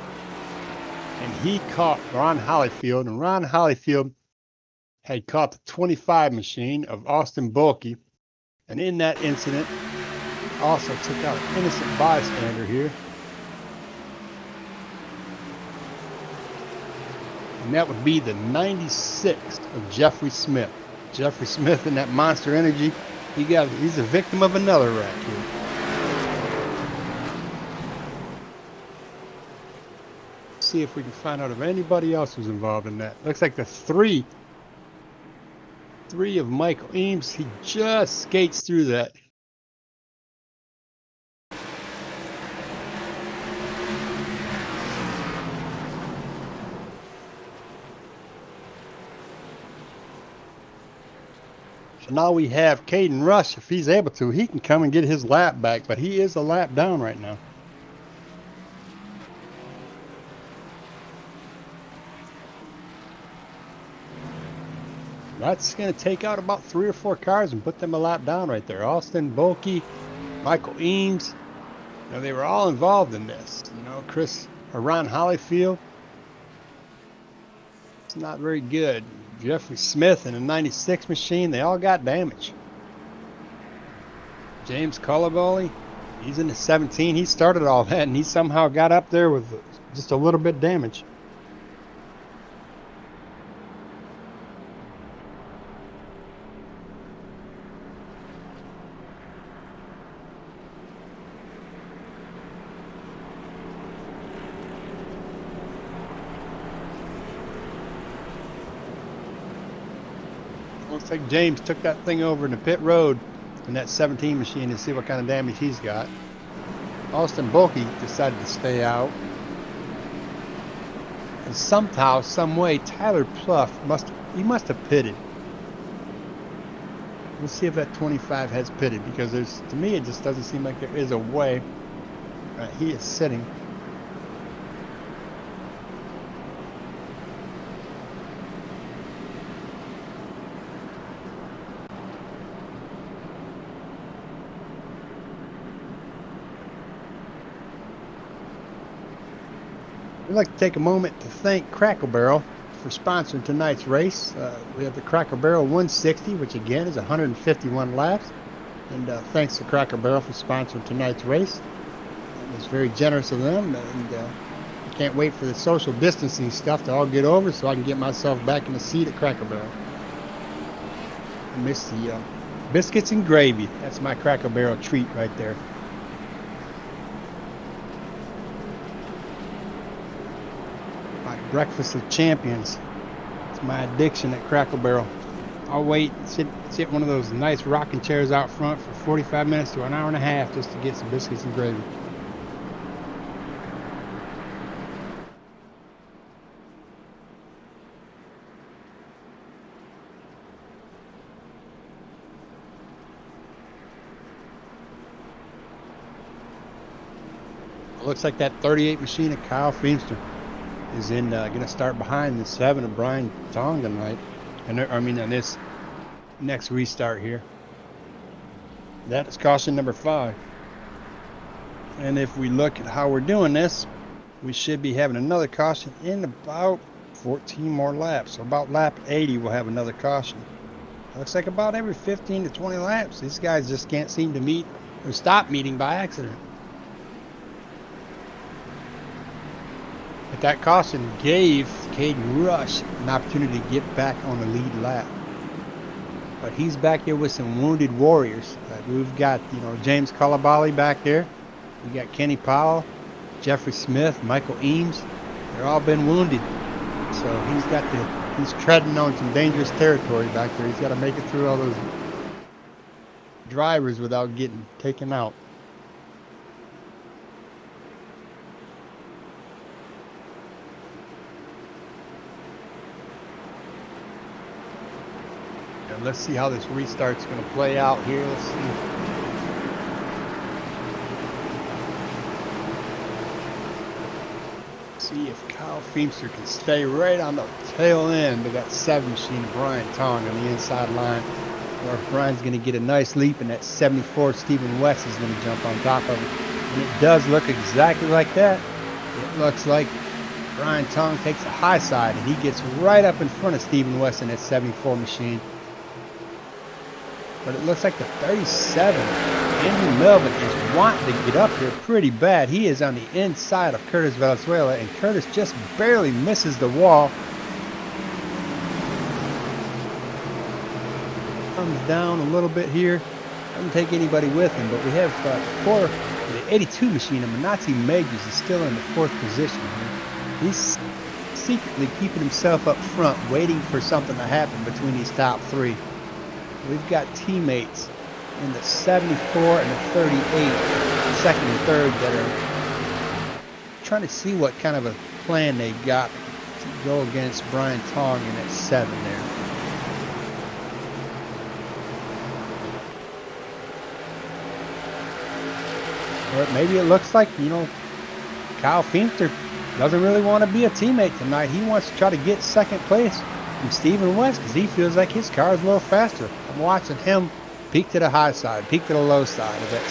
And he caught Ron Hollyfield. And Ron Hollyfield had caught the 25 machine of Austin Bulkey. And in that incident, also took out an innocent bystander here. And that would be the 96 of Jeffrey Smith. Jeffrey Smith in that Monster Energy. He's a victim of another wreck here. See if we can find out if anybody else was involved in that. Looks like the three of Michael Eames. He just skates through that. So now we have Caden Rush. If he's able to, he can come and get his lap back, but he is a lap down right now. That's going to take out about 3 or 4 cars and put them a lap down right there. Austin Bulkey, Michael Eames, they were all involved in this. Ron Hollyfield. It's not very good. Jeffrey Smith in a 96 machine, they all got damage. James Culabali, he's in the 17. He started all that and he somehow got up there with just a little bit damage. Looks like James took that thing over in the pit road in that 17 machine to see what kind of damage he's got. Austin Bulkey decided to stay out. And somehow, some way, Tyler Pluff must have pitted. We'll see if that 25 has pitted, because to me it just doesn't seem like there is a way. He is sitting. We'd like to take a moment to thank Cracker Barrel for sponsoring tonight's race. We have the Cracker Barrel 160, which again is 151 laps. And thanks to Cracker Barrel for sponsoring tonight's race. It was very generous of them, and I can't wait for the social distancing stuff to all get over so I can get myself back in the seat at Cracker Barrel. I miss the biscuits and gravy. That's my Cracker Barrel treat right there. Breakfast of Champions. It's my addiction at Cracker Barrel. I'll wait and sit one of those nice rocking chairs out front for 45 minutes to an hour and a half just to get some biscuits and gravy. It looks like that 38 machine of Kyle Feimster is going to start behind the 7 of Brian Tong tonight. On this next restart here. That is caution number 5. And if we look at how we're doing this, we should be having another caution in about 14 more laps. So about lap 80 we'll have another caution. Looks like about every 15 to 20 laps. These guys just can't seem to meet or stop meeting by accident. But that caution gave Caden Rush an opportunity to get back on the lead lap. But he's back here with some wounded warriors. We've got, James Culabali back there. We got Kenny Powell, Jeffrey Smith, Michael Eames. They're all been wounded. So he's treading on some dangerous territory back there. He's got to make it through all those drivers without getting taken out. Let's see how this restart's going to play out here. Let's see if Kyle Feemster can stay right on the tail end of that 7 machine of Brian Tong on the inside line, or if Brian's going to get a nice leap and that 74 Stephen West is going to jump on top of him. And it does look exactly like that. It looks like Brian Tong takes the high side and he gets right up in front of Stephen West in that 74 machine. But it looks like the 37, Andrew Melvin, is wanting to get up here pretty bad. He is on the inside of Curtis Valenzuela, and Curtis just barely misses the wall. Comes down a little bit here. Doesn't take anybody with him, but we have the 82 machine of Manatee Majors is still in the 4th position here. He's secretly keeping himself up front, waiting for something to happen between these top 3. We've got teammates in the 74 and the 38, second and third, that are trying to see what kind of a plan they got to go against Brian Tong in that 7 there. But maybe it looks like, you know, Kyle Feemster doesn't really want to be a teammate tonight. He wants to try to get second place from Stephen West because he feels like his car is a little faster. I'm watching him peak to the high side, peak to the low side of that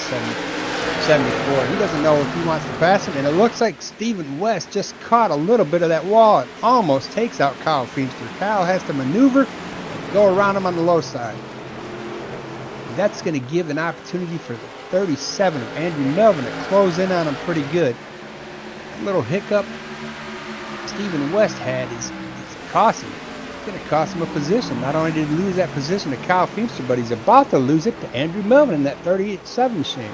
74. He doesn't know if he wants to pass him, and it looks like Stephen West just caught a little bit of that wall and almost takes out Kyle Feemster. Kyle has to maneuver and go around him on the low side. That's going to give an opportunity for the 37 of Andrew Melvin to close in on him pretty good. That little hiccup Stephen West had is costly. It's going to cost him a position. Not only did he lose that position to Kyle Feemster, but he's about to lose it to Andrew Melvin in that 38-7 machine.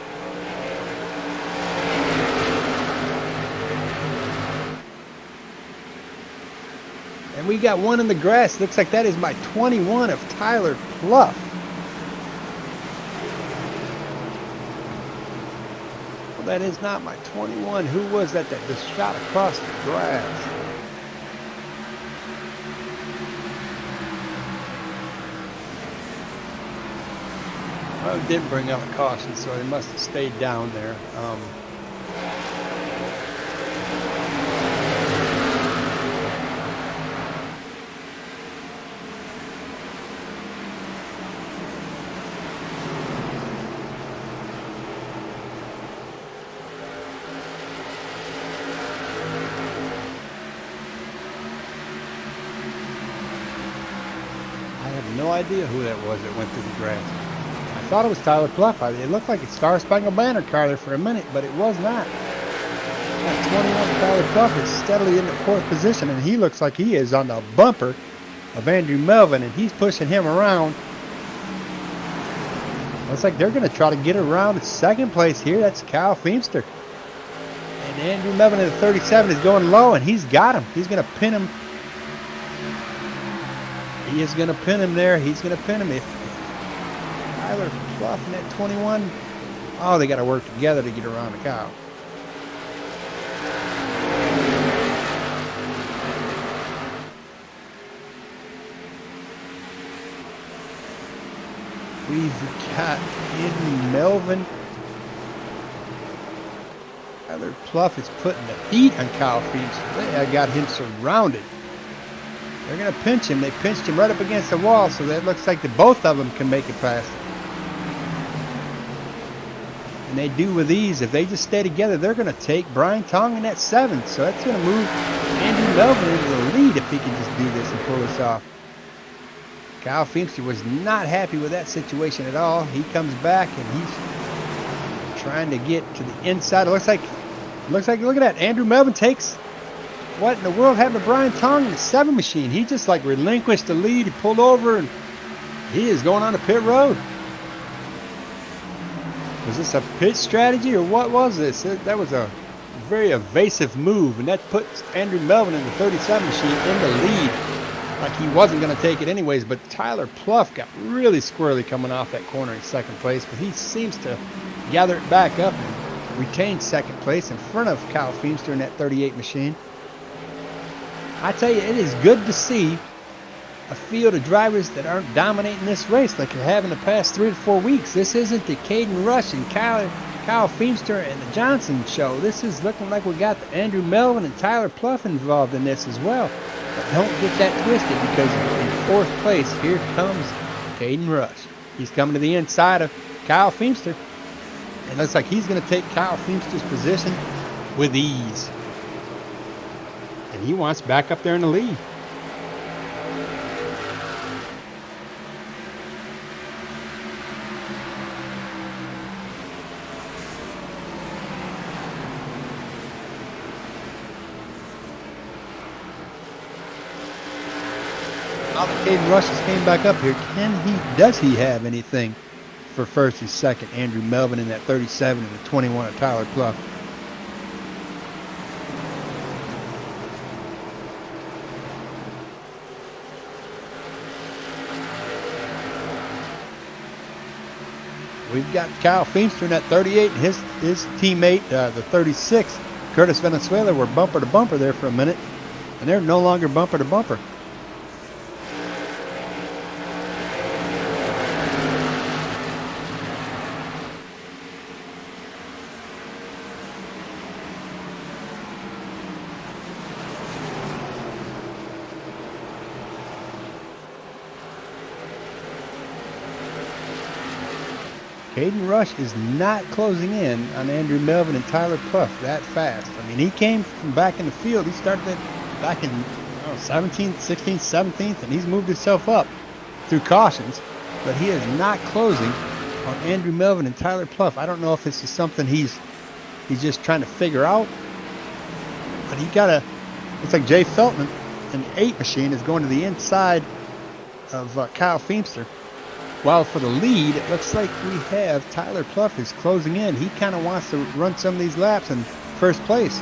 And we got one in the grass. Looks like that is my 21 of Tyler Pluff. Well, that is not my 21. Who was that just shot across the grass? Well, it did bring out a caution, so they must have stayed down there. I have no idea who that was that went through the grass. I thought it was Tyler Pluff. It looked like a Star Spangled Banner car there for a minute, but it was not. That 21 Tyler Pluff is steadily in the 4th position, and he looks like he is on the bumper of Andrew Melvin, and he's pushing him around. Looks like they're going to try to get around to second place here. That's Kyle Feemster. And Andrew Melvin in the 37 is going low, and he's got him. He's going to pin him. He is going to pin him there. He's going to pin him. If Tyler Pluff in that 21. Oh, they got to work together to get around the cow. We've got Andrew Melvin. Tyler Pluff is putting the heat on Kyle Feemster. They got him surrounded. They're going to pinch him. They pinched him right up against the wall, so that looks like both of them can make it past him. And they do with ease. If they just stay together, they're going to take Brian Tong in that 7. So that's going to move Andrew Melvin into the lead if he can just do this and pull this off. Kyle Feemster was not happy with that situation at all. He comes back and he's trying to get to the inside. It looks like, look at that. Andrew Melvin takes. What in the world happened to Brian Tong in the 7 machine? He just like relinquished the lead. He pulled over and he is going on the pit road. Was this a pit strategy or what was this? That was a very evasive move, and that puts Andrew Melvin in the 37 machine in the lead. Like he wasn't going to take it anyways, but Tyler Pluff got really squirrely coming off that corner in second place, but he seems to gather it back up and retain second place in front of Kyle Feemster in that 38 machine. I tell you, it is good to see a field of drivers that aren't dominating this race like they have in the past 3 to 4 weeks. This isn't the Caden Rush and Kyle Feemster and the Johnson show. This is looking like we got the Andrew Melvin and Tyler Pluff involved in this as well. But don't get that twisted, because in 4th place, here comes Caden Rush. He's coming to the inside of Kyle Feemster. It looks like he's going to take Kyle Feemster's position with ease. And he wants back up there in the lead. Now that Caden Rush has came back up here, does he have anything for first and second? Andrew Melvin in that 37 and the 21 of Tyler Pluff. We've got Kyle Feemster in that 38 and his teammate, the 36, Curtis Venezuela, were bumper to bumper there for a minute, and they're no longer bumper to bumper. Caden Rush is not closing in on Andrew Melvin and Tyler Pluff that fast. I mean, he came from back in the field. He started back in 17th, 16th, 17th, and he's moved himself up through cautions. But he is not closing on Andrew Melvin and Tyler Pluff. I don't know if this is something he's just trying to figure out. But looks like Jay Feltman in the 8 machine is going to the inside of Kyle Feemster. While for the lead, it looks like we have Tyler Pluff is closing in. He kind of wants to run some of these laps in first place.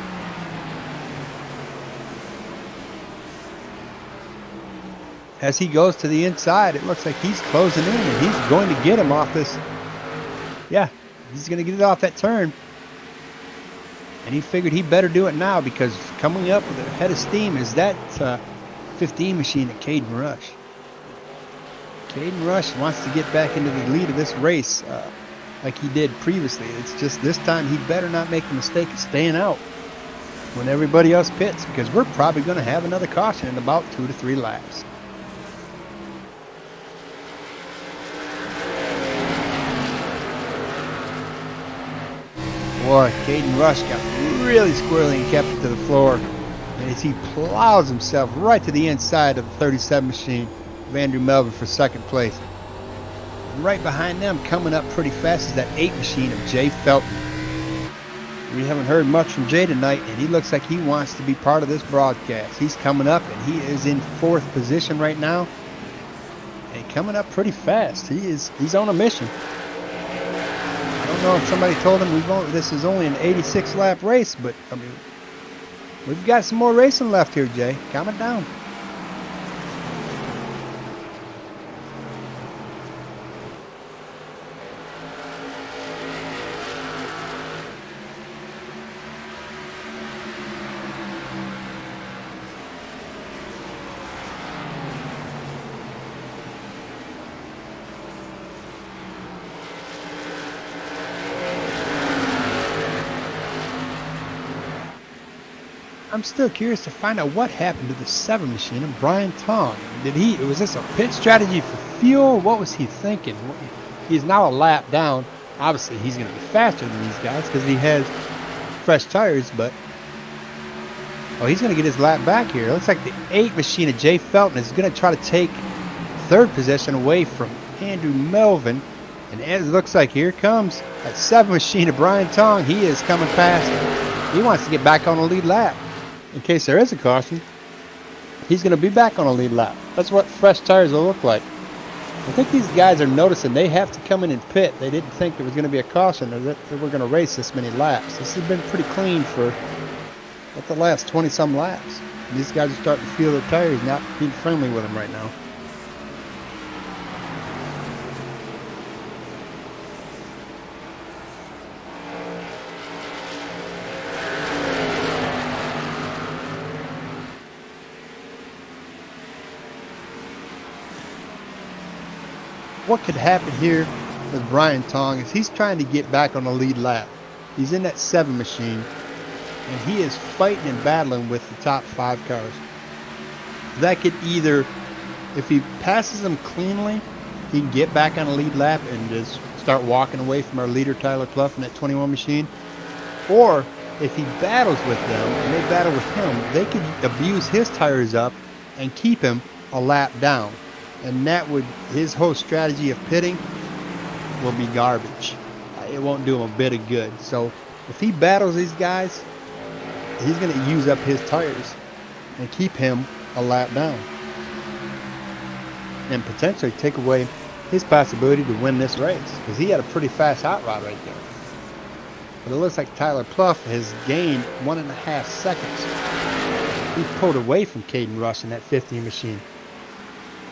As he goes to the inside, it looks like he's closing in, and he's going to get him off this. Yeah, he's going to get it off that turn. And he figured he better do it now, because coming up with a head of steam is that 15 machine at Caden Rush. Caden Rush wants to get back into the lead of this race like he did previously. It's just this time he better not make the mistake of staying out when everybody else pits, because we're probably going to have another caution in about 2 to 3 laps. Boy, Caden Rush got really squirrely and kept it to the floor. And as he plows himself right to the inside of the 37 machine of Andrew Melvin for second place. And right behind them, coming up pretty fast, is that 8 machine of Jay Felton. We haven't heard much from Jay tonight, and he looks like he wants to be part of this broadcast. He's coming up, and he is in 4th position right now. And coming up pretty fast. He's on a mission. I don't know if somebody told him this is only an 86 lap race, but I mean, we've got some more racing left here, Jay. Calm it down. I'm still curious to find out what happened to the 7 machine of Brian Tong. Was this a pit strategy for fuel? What was he thinking? He's now a lap down. Obviously, he's going to be faster than these guys because he has fresh tires, but he's going to get his lap back here. It looks like the 8 machine of Jay Felton is going to try to take 3rd position away from Andrew Melvin. And it looks like here comes that 7 machine of Brian Tong. He is coming fast. He wants to get back on the lead lap. In case there is a caution, he's going to be back on a lead lap. That's what fresh tires will look like. I think these guys are noticing they have to come in and pit. They didn't think there was going to be a caution or that they were going to race this many laps. This has been pretty clean for the last 20-some laps. And these guys are starting to feel their tires, not being friendly with them right now. what could happen here with Brian Tong is he's trying to get back on the lead lap. He's in that 7 machine, and he is fighting and battling with the top 5 cars. That could either, if he passes them cleanly, he can get back on the lead lap and just start walking away from our leader Tyler Clough in that 21 machine. Or if he battles with them and they battle with him, they could abuse his tires up and keep him a lap down. And that would, his whole strategy of pitting will be garbage. It won't do him a bit of good. So if he battles these guys, he's going to use up his tires and keep him a lap down, and potentially take away his possibility to win this race, because he had a pretty fast hot rod right there. But it looks like Tyler Clough has gained 1.5 seconds. He pulled away from Caden Rush in that 15 machine.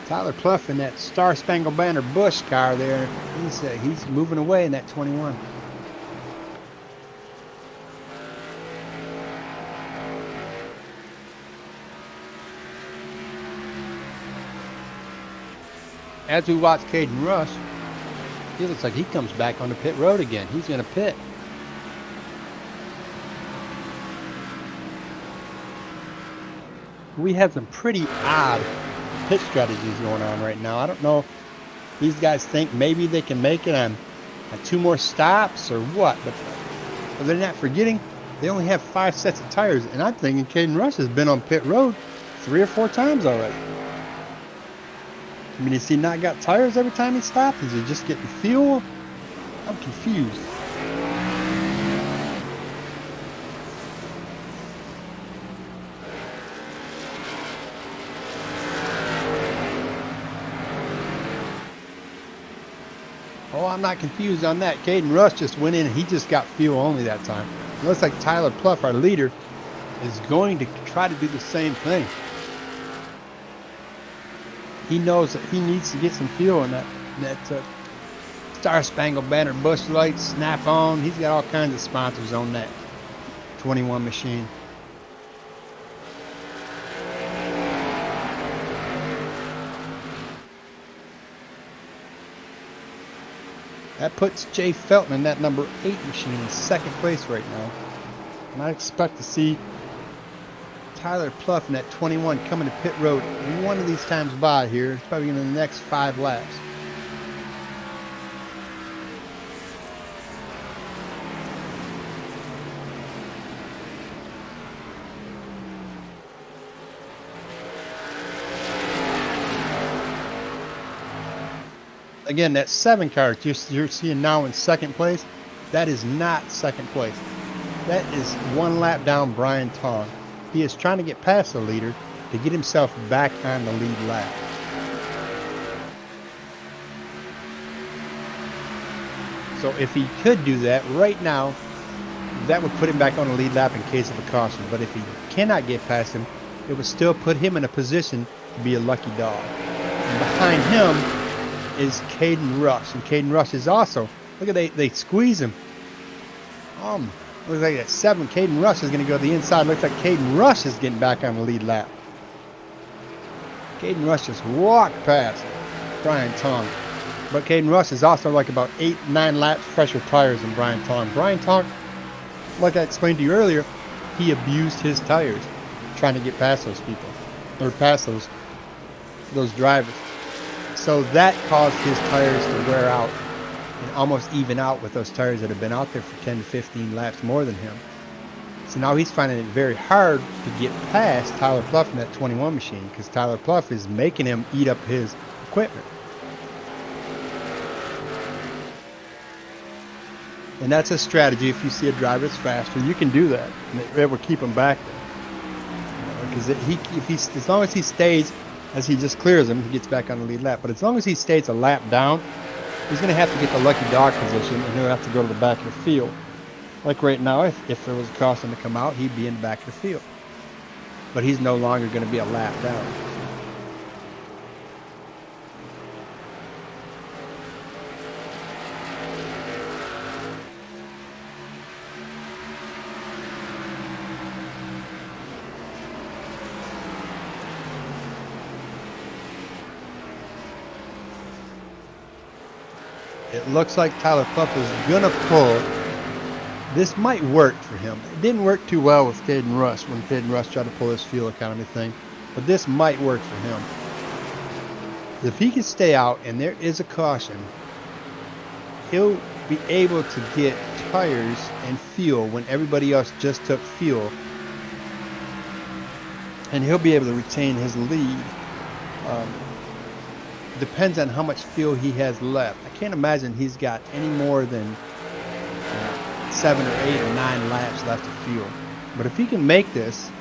Tyler Clough in that Star Spangled Banner Bush car there, he's moving away in that 21. As we watch Caden Rush, he looks like he comes back on the pit road again. He's going to pit. We have some pretty odd pit strategies going on right now. I don't know if these guys think maybe they can make it on 2 more stops or what, but they're not forgetting they only have 5 sets of tires, and I'm thinking Caden Rush has been on pit road 3 or 4 times already. I mean, is he not got tires every time he stops? Is he just getting fuel? I'm confused. Oh, I'm not confused on that. Caden Rush just went in and he just got fuel only that time. It looks like Tyler Clough, our leader, is going to try to do the same thing. He knows that he needs to get some fuel in that Star Spangled Banner Bush light snap on. He's got all kinds of sponsors on that 21 machine. That puts Jay Felton in that number 8 machine in 2nd place right now. And I expect to see Tyler Clough in that 21 coming to pit road one of these times by here. It's probably in the next 5 laps. Again, that 7 car you're seeing now in 2nd place, that is not 2nd place. That is 1 lap down Brian Tong. He is trying to get past the leader to get himself back on the lead lap. So if he could do that right now, that would put him back on the lead lap in case of a caution. But if he cannot get past him, it would still put him in a position to be a lucky dog. And behind him is Caden Rush. And Caden Rush is also, look at they squeeze him. Looks like that 7, Caden Rush is going to go to the inside. Looks like Caden Rush is getting back on the lead lap. Caden Rush just walked past Brian Tong. But Caden Rush is also like about 8-9 laps fresher tires than Brian Tong. Brian Tong, like I explained to you earlier, he abused his tires trying to get past those people, or past those drivers. So that caused his tires to wear out and almost even out with those tires that have been out there for 10 to 15 laps more than him. So now he's finding it very hard to get past Tyler Clough in that 21 machine, because Tyler Clough is making him eat up his equipment. And that's a strategy. If you see a driver that's faster, you can do that, and it will keep him back there. Because as long as he stays, as he just clears him, he gets back on the lead lap. But as long as he stays a lap down, he's going to have to get the lucky dog position, and he'll have to go to the back of the field. Like right now, if there was a caution to come out, he'd be in the back of the field. But he's no longer going to be a lap down. It looks like Tyler Pluff is gonna pull. This might work for him. It didn't work too well with Caden Rush when Caden Rush tried to pull his fuel economy thing, but this might work for him. If he can stay out and there is a caution, he'll be able to get tires and fuel when everybody else just took fuel, and he'll be able to retain his lead. Depends on how much fuel he has left. I can't imagine he's got any more than 7 or 8 or 9 laps left of fuel. But if he can make this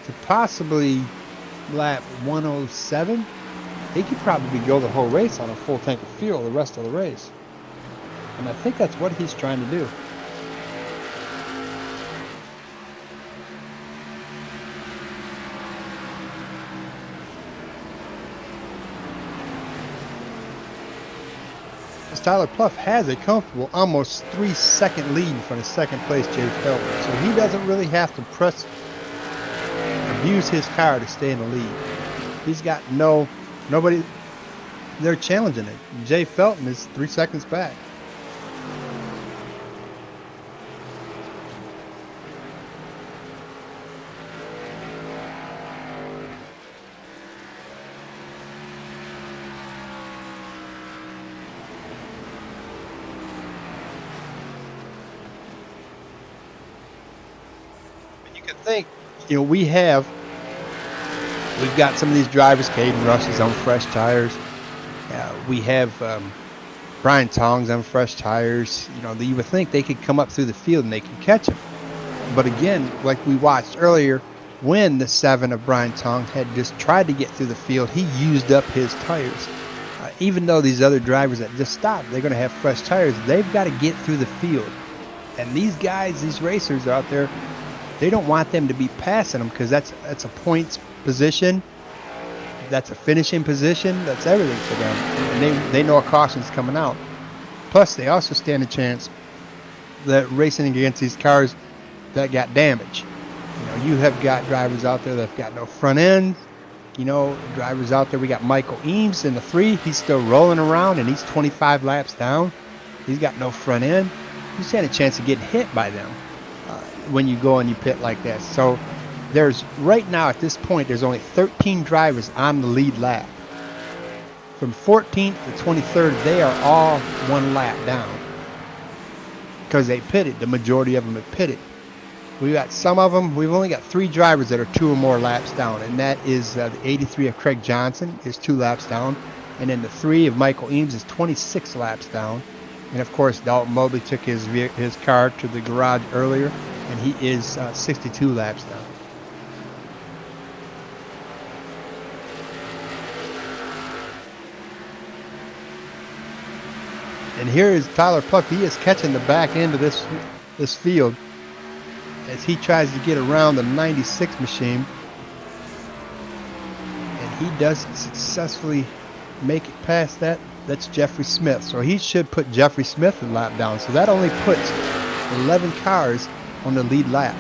to possibly lap 107, he could probably go the whole race on a full tank of fuel the rest of the race. And I think that's what he's trying to do. Tyler Pluff has a comfortable almost 3-second lead in front of second place Jay Felton, so he doesn't really have to abuse his car to stay in the lead. He's got nobody there challenging it. Jay Felton is 3 seconds back. Think, we've got some of these drivers. Caden Rush is on fresh tires. We have Brian Tongs on fresh tires. You would think they could come up through the field and they could catch him. But again, like we watched earlier, when the 7 of Brian Tongs had just tried to get through the field, he used up his tires. Even though these other drivers that just stopped, they're going to have fresh tires, they've got to get through the field. And these guys, these racers out there, they don't want them to be passing them, because that's a points position, that's a finishing position, that's everything for them. And they know a caution's coming out. Plus, they also stand a chance that racing against these cars that got damaged. You have got drivers out there that have got no front end. Drivers out there. We got Michael Eames in the 3. He's still rolling around, and he's 25 laps down. He's got no front end. You stand a chance of getting hit by them when you go and you pit like that. So there's right now at this point there's only 13 drivers on the lead lap. From 14th to 23rd, they are all 1 lap down because they pitted. The majority of them have pitted. We got some of them. We've only got 3 drivers that are 2 or more laps down, and that is the 83 of Craig Johnson is 2 laps down, and then the 3 of Michael Eames is 26 laps down. And of course, Dalton Mobley took his car to the garage earlier, and he is 62 laps down. And here is Tyler Pluff. He is catching the back end of this field as he tries to get around the 96 machine, and he doesn't successfully make it past that. That's Jeffrey Smith. So he should put Jeffrey Smith a lap down. So that only puts 11 cars on the lead lap.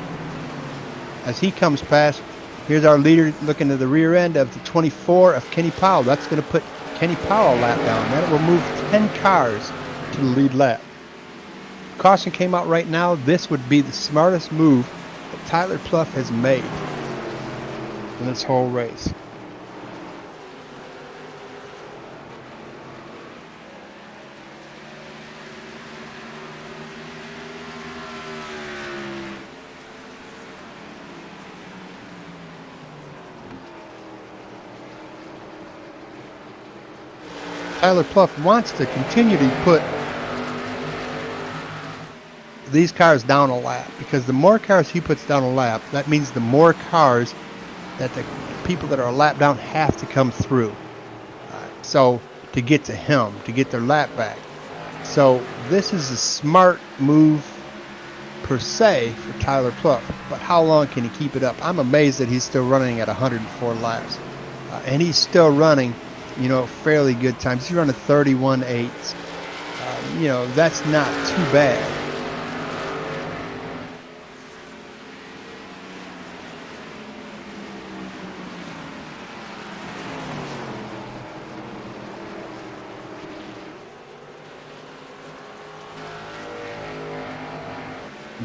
As he comes past, here's our leader looking to the rear end of the 24 of Kenny Powell. That's going to put Kenny Powell a lap down. That will move 10 cars to the lead lap. Caution came out right now. This would be the smartest move that Tyler Pluff has made in this whole race. Tyler Pluff wants to continue to put these cars down a lap, because the more cars he puts down a lap, that means the more cars that the people that are a lap down have to come through. So to get to him, to get their lap back. So this is a smart move per se for Tyler Pluff, but how long can he keep it up? I'm amazed that he's still running at 104 laps, and he's still running, fairly good times. He's running 31.8. That's not too bad.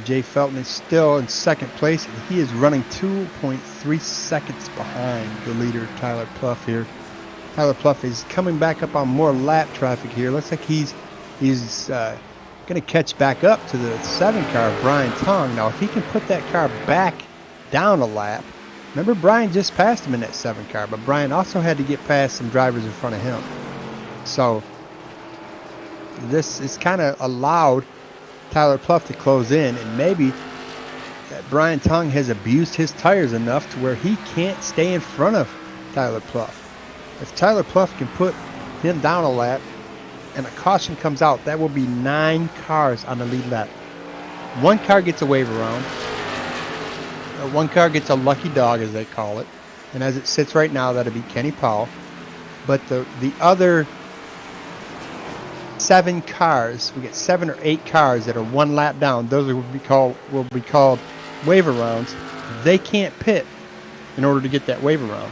Jay Felton is still in second place, and he is running 2.3 seconds behind the leader, Tyler Pluff here. Tyler Pluff is coming back up on more lap traffic here. Looks like he's going to catch back up to the 7 car, Brian Tong. Now, if he can put that car back down a lap, remember Brian just passed him in that 7 car, but Brian also had to get past some drivers in front of him. So this is kind of allowed Tyler Pluff to close in, and maybe Brian Tong has abused his tires enough to where he can't stay in front of Tyler Pluff. If Tyler Pluff can put him down a lap and a caution comes out, that will be 9 cars on the lead lap. 1 car gets a wave around. 1 car gets a lucky dog, as they call it. And as it sits right now, that'll be Kenny Powell. But the other 7 cars, we get 7 or 8 cars that are 1 lap down. Those will be called wave arounds. They can't pit in order to get that wave around.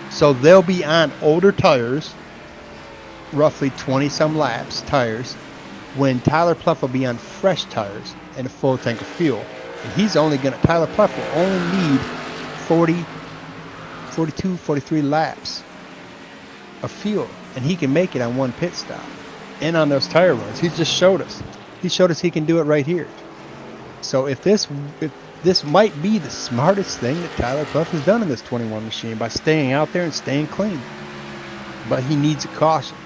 So they'll be on older tires, roughly 20 some laps tires, when Tyler Pluff will be on fresh tires and a full tank of fuel. And Tyler Pluff will only need 40, 42, 43 laps of fuel, and he can make it on 1 pit stop and on those tire runs. He just showed us. He showed us he can do it right here. So if this might be the smartest thing that Tyler Pluff has done in this 21 machine, by staying out there and staying clean. But he needs a caution.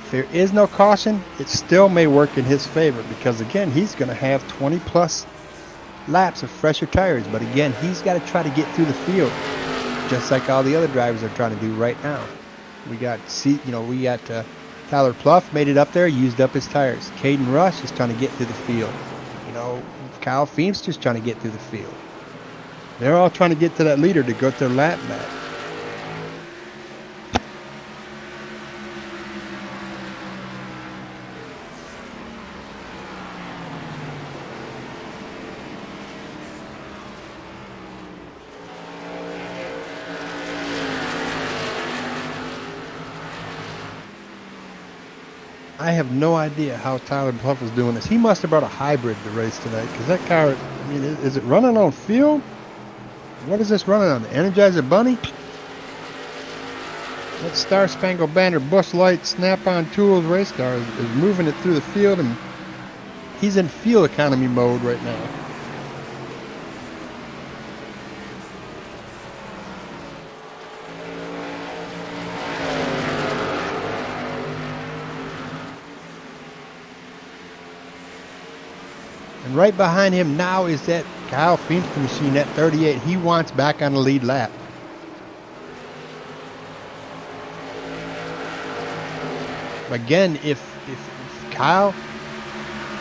If there is no caution, it still may work in his favor, because again, he's going to have 20 plus laps of fresher tires. But again, he's got to try to get through the field, just like all the other drivers are trying to do right now. We got Tyler Pluff made it up there, used up his tires. Caden Rush is trying to get through the field. Kyle Feemster's trying to get through the field. They're all trying to get to that leader to go to their lap back. I have no idea how Tyler Pluff is doing this. He must have brought a hybrid to race tonight, because that car, is it running on fuel? What is this running on? The Energizer Bunny? That Star Spangled Banner Busch Light Snap-on Tools race car is moving it through the field, and he's in fuel economy mode right now. And right behind him now is that Kyle Feemster machine at 38. He wants back on the lead lap. Again, if Kyle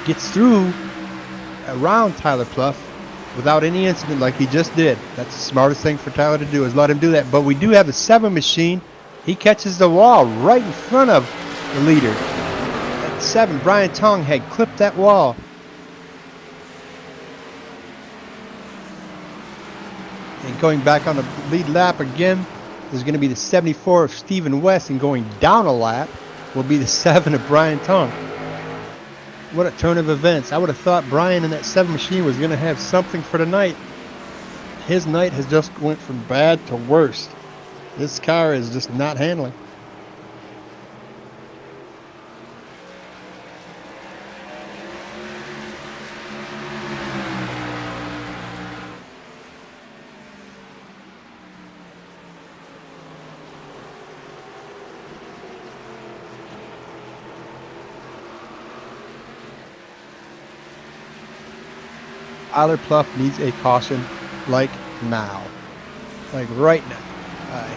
gets through around Tyler Pluff without any incident like he just did, that's the smartest thing for Tyler to do, is let him do that. But we do have the 7 machine. He catches the wall right in front of the leader. At 7, Brian Tong had clipped that wall. And going back on the lead lap again, there's going to be the 74 of Stephen West, and going down a lap will be the 7 of Brian Tong. What a turn of events. I would have thought Brian in that 7 machine was going to have something for tonight. His night has just went from bad to worse. This car is just not handling. Tyler Pluff needs a caution like now. Like right now.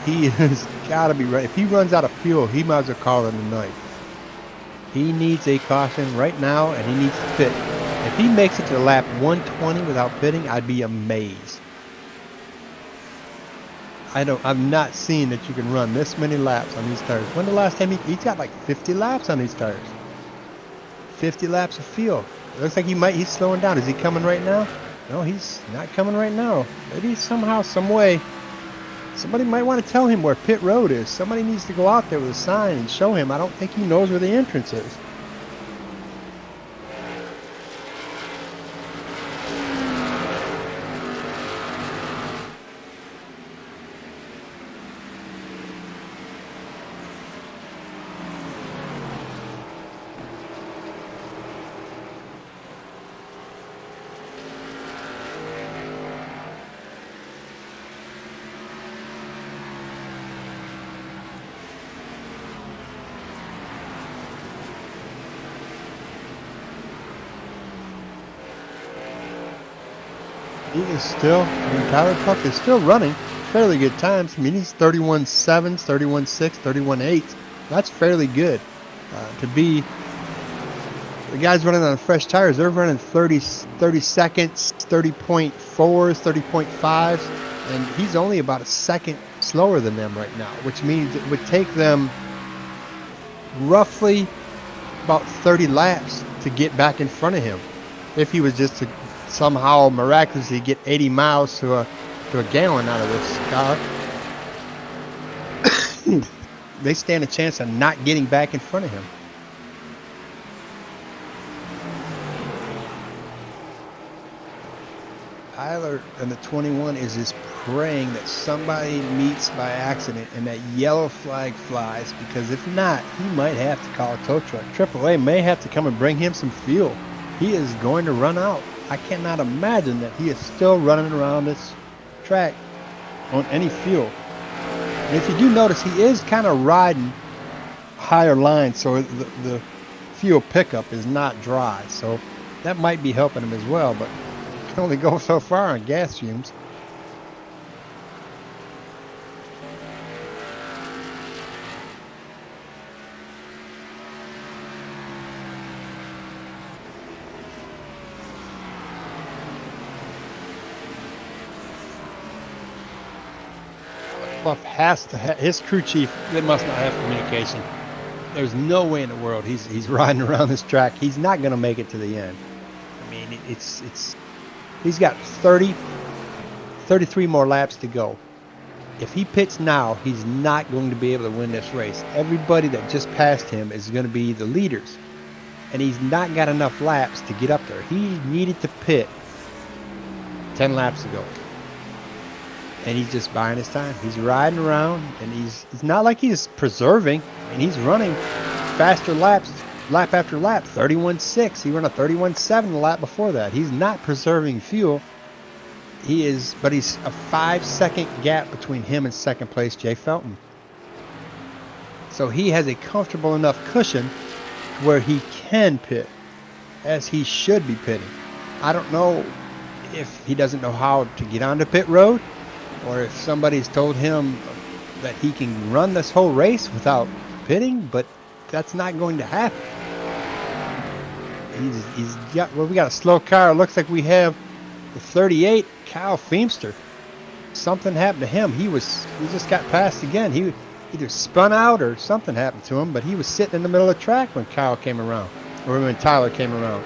He has got to be ready. If he runs out of fuel, he might as well call it a night. He needs a caution right now, and he needs to pit. If he makes it to lap 120 without pitting, I'd be amazed. I've not seen that you can run this many laps on these tires. When the last time he's got like 50 laps on these tires? 50 laps of fuel. It looks like he's slowing down. Is he coming right now? No, he's not coming right now. Maybe somehow, some way, somebody might want to tell him where pit road is. Somebody needs to go out there with a sign and show him. I don't think he knows where the entrance is. He is still, Tyler Pluff is still running fairly good times. I mean, he's 31.7, 31.6, 31.8. That's fairly good. To be the guys running on fresh tires, they're running 30 seconds, 30.4s, 30.5s, and he's only about a second slower than them right now, which means it would take them roughly about 30 laps to get back in front of him if he was just to somehow miraculously get 80 miles to a gallon out of this car. They stand a chance of not getting back in front of him. Tyler and the 21 is just praying that somebody meets by accident and that yellow flag flies, because if not, he might have to call a tow truck. AAA may have to come and bring him some fuel. He is going to run out. I cannot imagine that he is still running around this track on any fuel. And if you do notice, he is kind of riding higher line, so the fuel pickup is not dry. So that might be helping him as well, but can only go so far on gas fumes. Pluff has to have, his crew chief, they must not have communication. There's no way in the world he's riding around this track. He's not going to make it to the end. I mean, he's got 33 more laps to go. If he pits now, he's not going to be able to win this race. Everybody that just passed him is going to be the leaders, and he's not got enough laps to get up there. He needed to pit 10 laps ago. And he's just buying his time. He's riding around, and it's not like he's preserving. I mean, he's running faster laps, lap after lap. 31.6. He ran a 31.7 the lap before that. He's not preserving fuel. But he's a 5-second gap between him and second place Jay Felton. So he has a comfortable enough cushion where he can pit, as he should be pitting. I don't know if he doesn't know how to get onto pit road, or if somebody's told him that he can run this whole race without pitting, but that's not going to happen. We got a slow car. It looks like we have the 38, Kyle Feemster. Something happened to him. He just got passed again. He either spun out or something happened to him, but he was sitting in the middle of the track when Kyle came around, or when Tyler came around.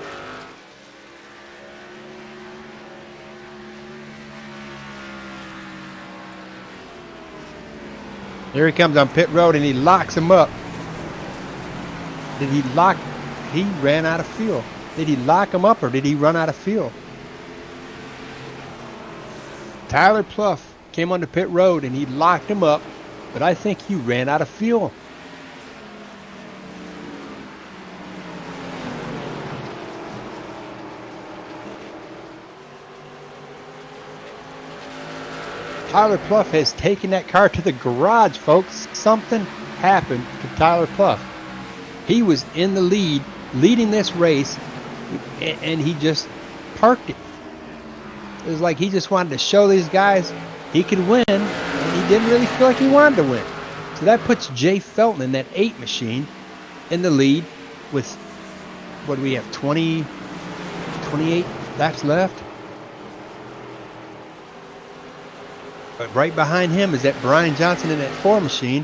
Here he comes on pit road, and he locks him up. He ran out of fuel. Did he lock him up, or did he run out of fuel? Tyler Pluff came onto pit road, and he locked him up, but I think he ran out of fuel. Tyler Pluff has taken that car to the garage, folks. Something happened to Tyler Pluff. He was in the lead, leading this race, and he just parked it. It was like he just wanted to show these guys he could win, and he didn't really feel like he wanted to win. So that puts Jay Felton in that 8 machine in the lead with, what do we have, 28 laps left? But right behind him is that Brian Johnson in that 4 machine,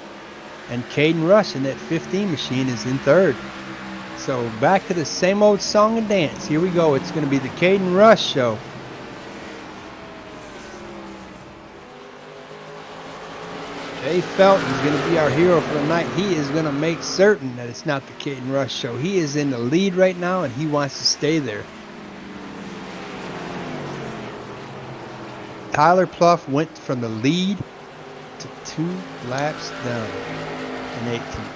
and Caden Rush in that 15 machine is in 3rd. So back to the same old song and dance. Here we go. It's going to be the Caden Rush show. Jay Felton is going to be our hero for the night. He is going to make certain that it's not the Caden Rush show. He is in the lead right now, and he wants to stay there. Tyler Pluff went from the lead to 2 laps down in 18th.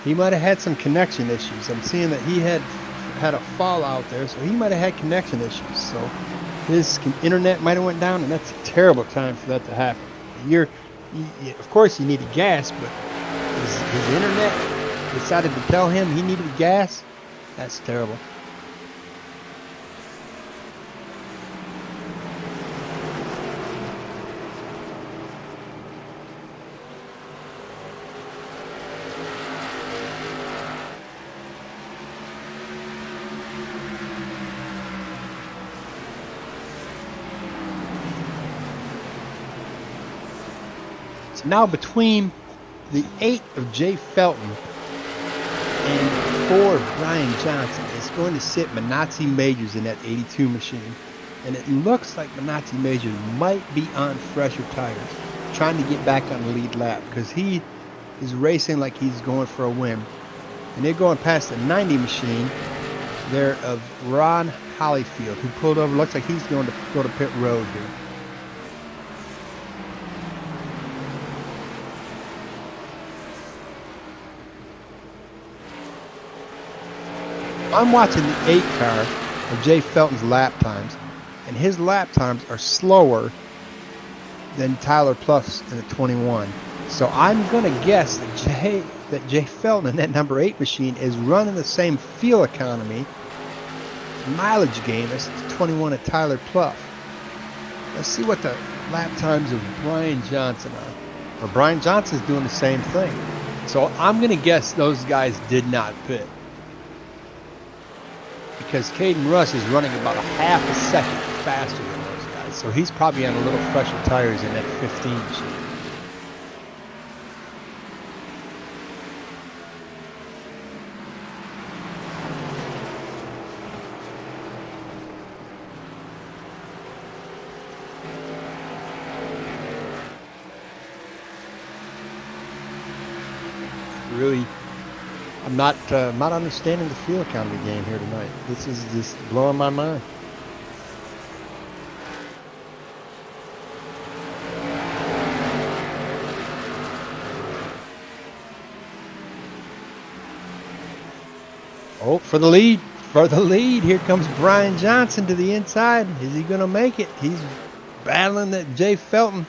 He might have had some connection issues. I'm seeing that he had a fallout there, so he might have had connection issues. So his internet might have went down, and that's a terrible time for that to happen. Of course, you needed gas, but his internet decided to tell him he needed gas. That's terrible. So now between the 8 of Jay Felton and 4 of Brian Johnson, it's going to sit Manazzi Majors in that 82 machine. And it looks like Manazzi Majors might be on fresher tires, trying to get back on the lead lap, because he is racing like he's going for a win. And they're going past the 90 machine there of Ron Hollyfield, who pulled over. Looks like he's going to go to pit road here. I'm watching the 8 car of Jay Felton's lap times, and his lap times are slower than Tyler Pluff's in the 21. So I'm going to guess that Jay Felton in that number 8 machine is running the same fuel economy, mileage gain as the 21 of Tyler Pluff. Let's see what the lap times of Brian Johnson are. Well, Brian Johnson's doing the same thing. So I'm going to guess those guys did not pit, because Caden Rush is running about a half a second faster than those guys. So he's probably on a little fresher tires in that 15 machine. Really, I'm not understanding the fuel economy game here tonight. This is just blowing my mind. Oh, for the lead. Here comes Brian Johnson to the inside. Is he going to make it? He's battling that Jay Felton.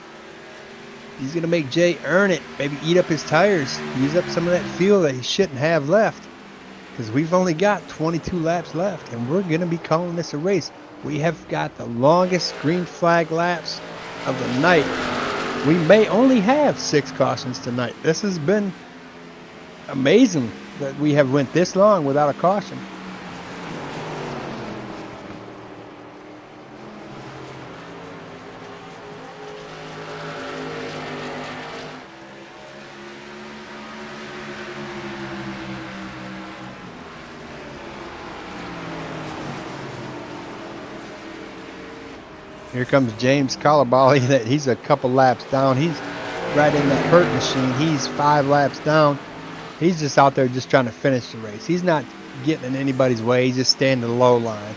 He's going to make Jay earn it. Maybe eat up his tires. Use up some of that fuel that he shouldn't have left. Because we've only got 22 laps left. And we're going to be calling this a race. We have got the longest green flag laps of the night. We may only have 6 cautions tonight. This has been amazing that we have went this long without a caution. Here comes James Calaballi. He's a couple laps down. He's right in that hurt machine. He's 5 laps down. He's just out there just trying to finish the race. He's not getting in anybody's way. He's just staying in the low line.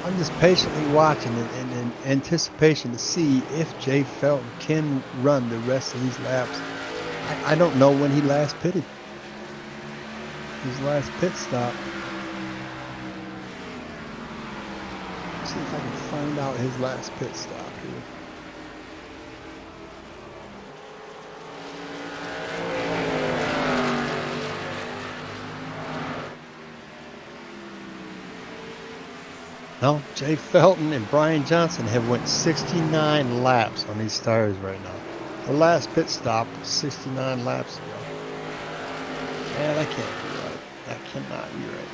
I'm just patiently watching it in anticipation to see if Jay Felton can run the rest of these laps. I don't know when he last pitted. His last pit stop. Let's see if I can find out his last pit stop here. No, Jay Felton and Brian Johnson have went 69 laps on these tires right now. The last pit stop was 69 laps ago. Man, that can't be right. That cannot be right.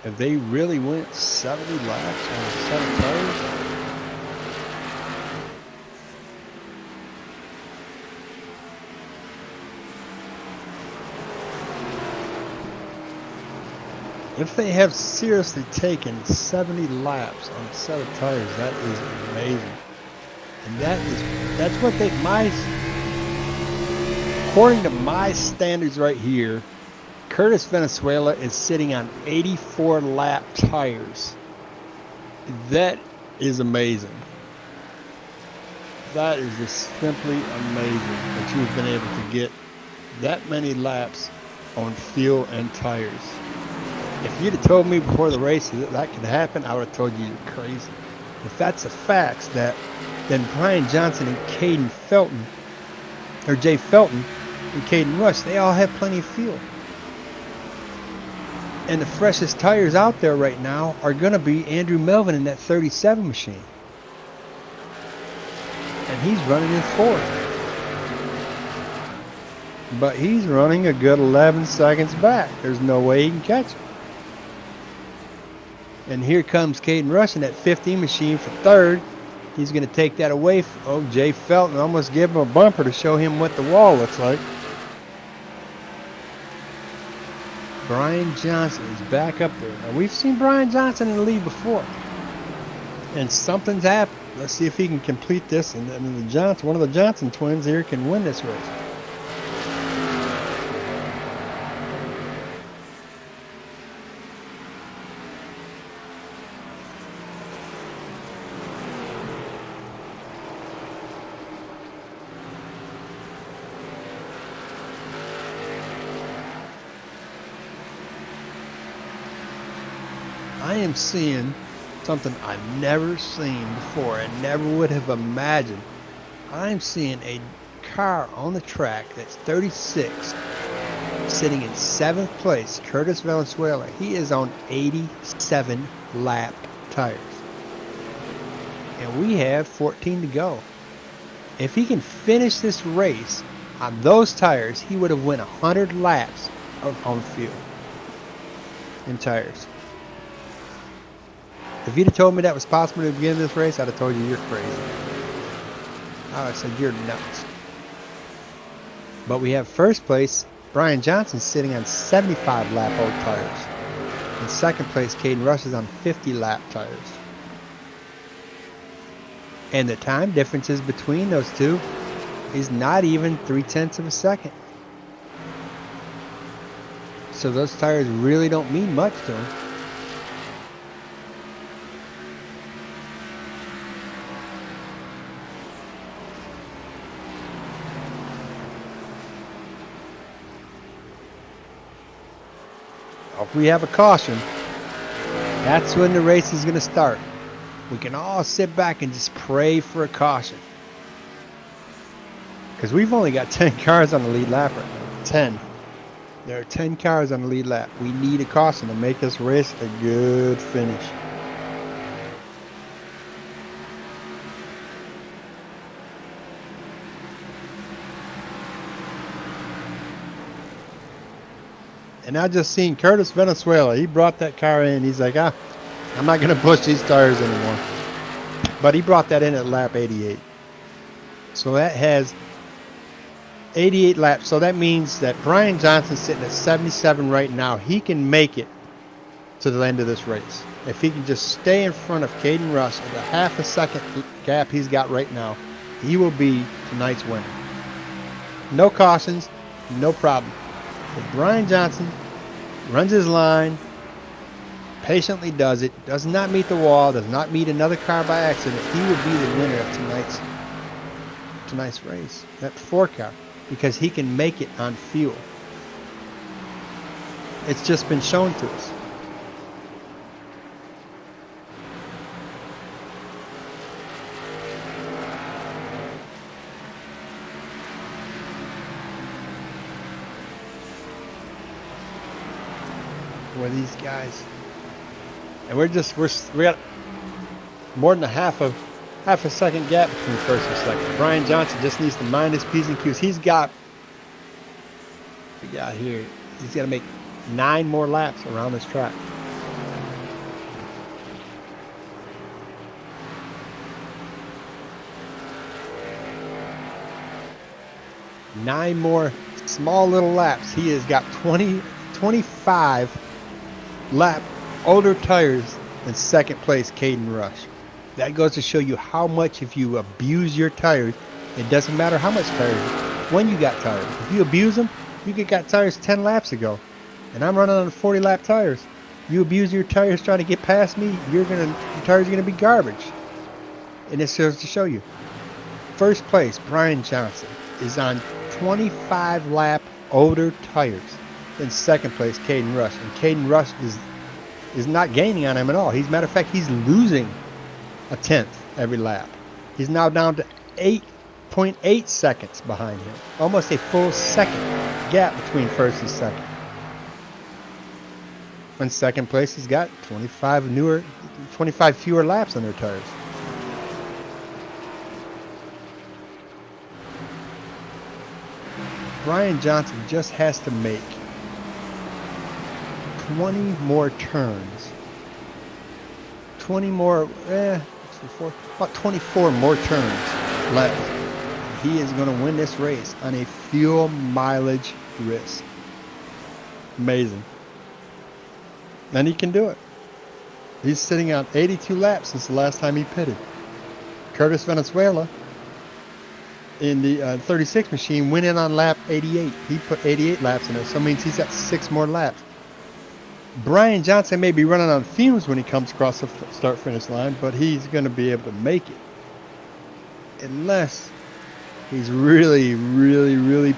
Have they really went 70 laps on a set of tires? If they have seriously taken 70 laps on a set of tires, that is amazing. And that's what according to my standards right here, Curtis Venezuela is sitting on 84 lap tires. That is amazing. That is just simply amazing that you've been able to get that many laps on fuel and tires. If you'd have told me before the race that could happen, I would have told you you're crazy. If that's the facts, then Brian Johnson and Caden Felton, or Jay Felton and Caden Rush, they all have plenty of fuel. And the freshest tires out there right now are going to be Andrew Melvin in that 37 machine. And he's running in fourth. But he's running a good 11 seconds back. There's no way he can catch him. And here comes Caden Rush in that 15 machine for third. He's going to take that away. Oh, Jay Felton almost gave him a bumper to show him what the wall looks like. Brian Johnson is back up there. Now, we've seen Brian Johnson in the lead before. And something's happened. Let's see if he can complete this. And then one of the Johnson twins here can win this race. I am seeing something I've never seen before and never would have imagined. I'm seeing a car on the track that's 36 sitting in 7th place, Curtis Valenzuela. He is on 87 lap tires. And we have 14 to go. If he can finish this race on those tires, he would have won 100 laps on fuel and tires. If you'd have told me that was possible at the beginning of this race, I'd have told you you're crazy. I would have said you're nuts. But we have first place, Brian Johnson sitting on 75 lap old tires. In second place, Caden Rush is on 50 lap tires. And the time differences between those two is not even 0.3 of a second. So those tires really don't mean much to him. If we have a caution, that's when the race is going to start. We can all sit back and just pray for a caution. Because we've only got 10 cars on the lead lap right now. 10. There are 10 cars on the lead lap. We need a caution to make this race a good finish. And I just seen Curtis Valenzuela. He brought that car in. He's like, I'm not going to push these tires anymore. But he brought that in at lap 88. So that has 88 laps. So that means that Brian Johnson's sitting at 77 right now. He can make it to the end of this race. If he can just stay in front of Caden Rush at the half a second gap he's got right now, he will be tonight's winner. No cautions, no problem. If Brian Johnson runs his line, patiently does it, does not meet the wall, does not meet another car by accident, he will be the winner of tonight's race. That 4 car, because he can make it on fuel. It's just been shown to us. Where these guys, and we got more than a half a second gap between first and second. Brian Johnson just needs to mind his P's and Q's. He's got here. He's got to make 9 more laps around this track. Nine more small little laps. He has got 25 lap older tires than second place Caden Rush. That goes to show you how much, if you abuse your tires, it doesn't matter how much tires, when you got tires. If you abuse them, you got tires 10 laps ago, and I'm running on 40 lap tires. You abuse your tires trying to get past me, your tires are gonna be garbage. And it serves to show you. First place, Brian Johnson, is on 25 lap older tires. In second place, Caden Rush. And Caden Rush is not gaining on him at all. Matter of fact, he's losing a tenth every lap. He's now down to 8.8 seconds behind him. Almost a full second gap between first and second. In second place, he's got 25 fewer laps on their tires. Brian Johnson just has to make 20 more turns. 20 more, about 24 more turns left. He is going to win this race on a fuel mileage risk. Amazing. And he can do it. He's sitting on 82 laps since the last time he pitted. Curtis Venezuela in the 36 machine went in on lap 88. He put 88 laps in there, so it means he's got 6 more laps. Brian Johnson may be running on fumes when he comes across the start-finish line, but he's going to be able to make it. Unless he's really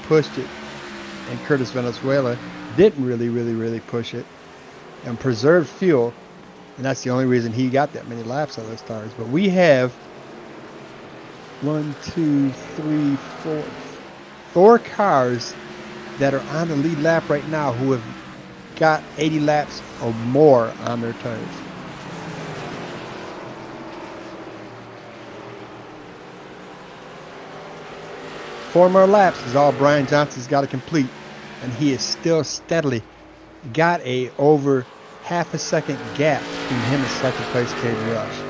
pushed it. And Curtis Venezuela didn't really push it and preserved fuel. And that's the only reason he got that many laps on those tires. But we have 4 cars that are on the lead lap right now who have got 80 laps or more on their tires. Four more laps is all Brian Johnson's got to complete, and he is still steadily got a over half a second gap between him and second place Caden Rush.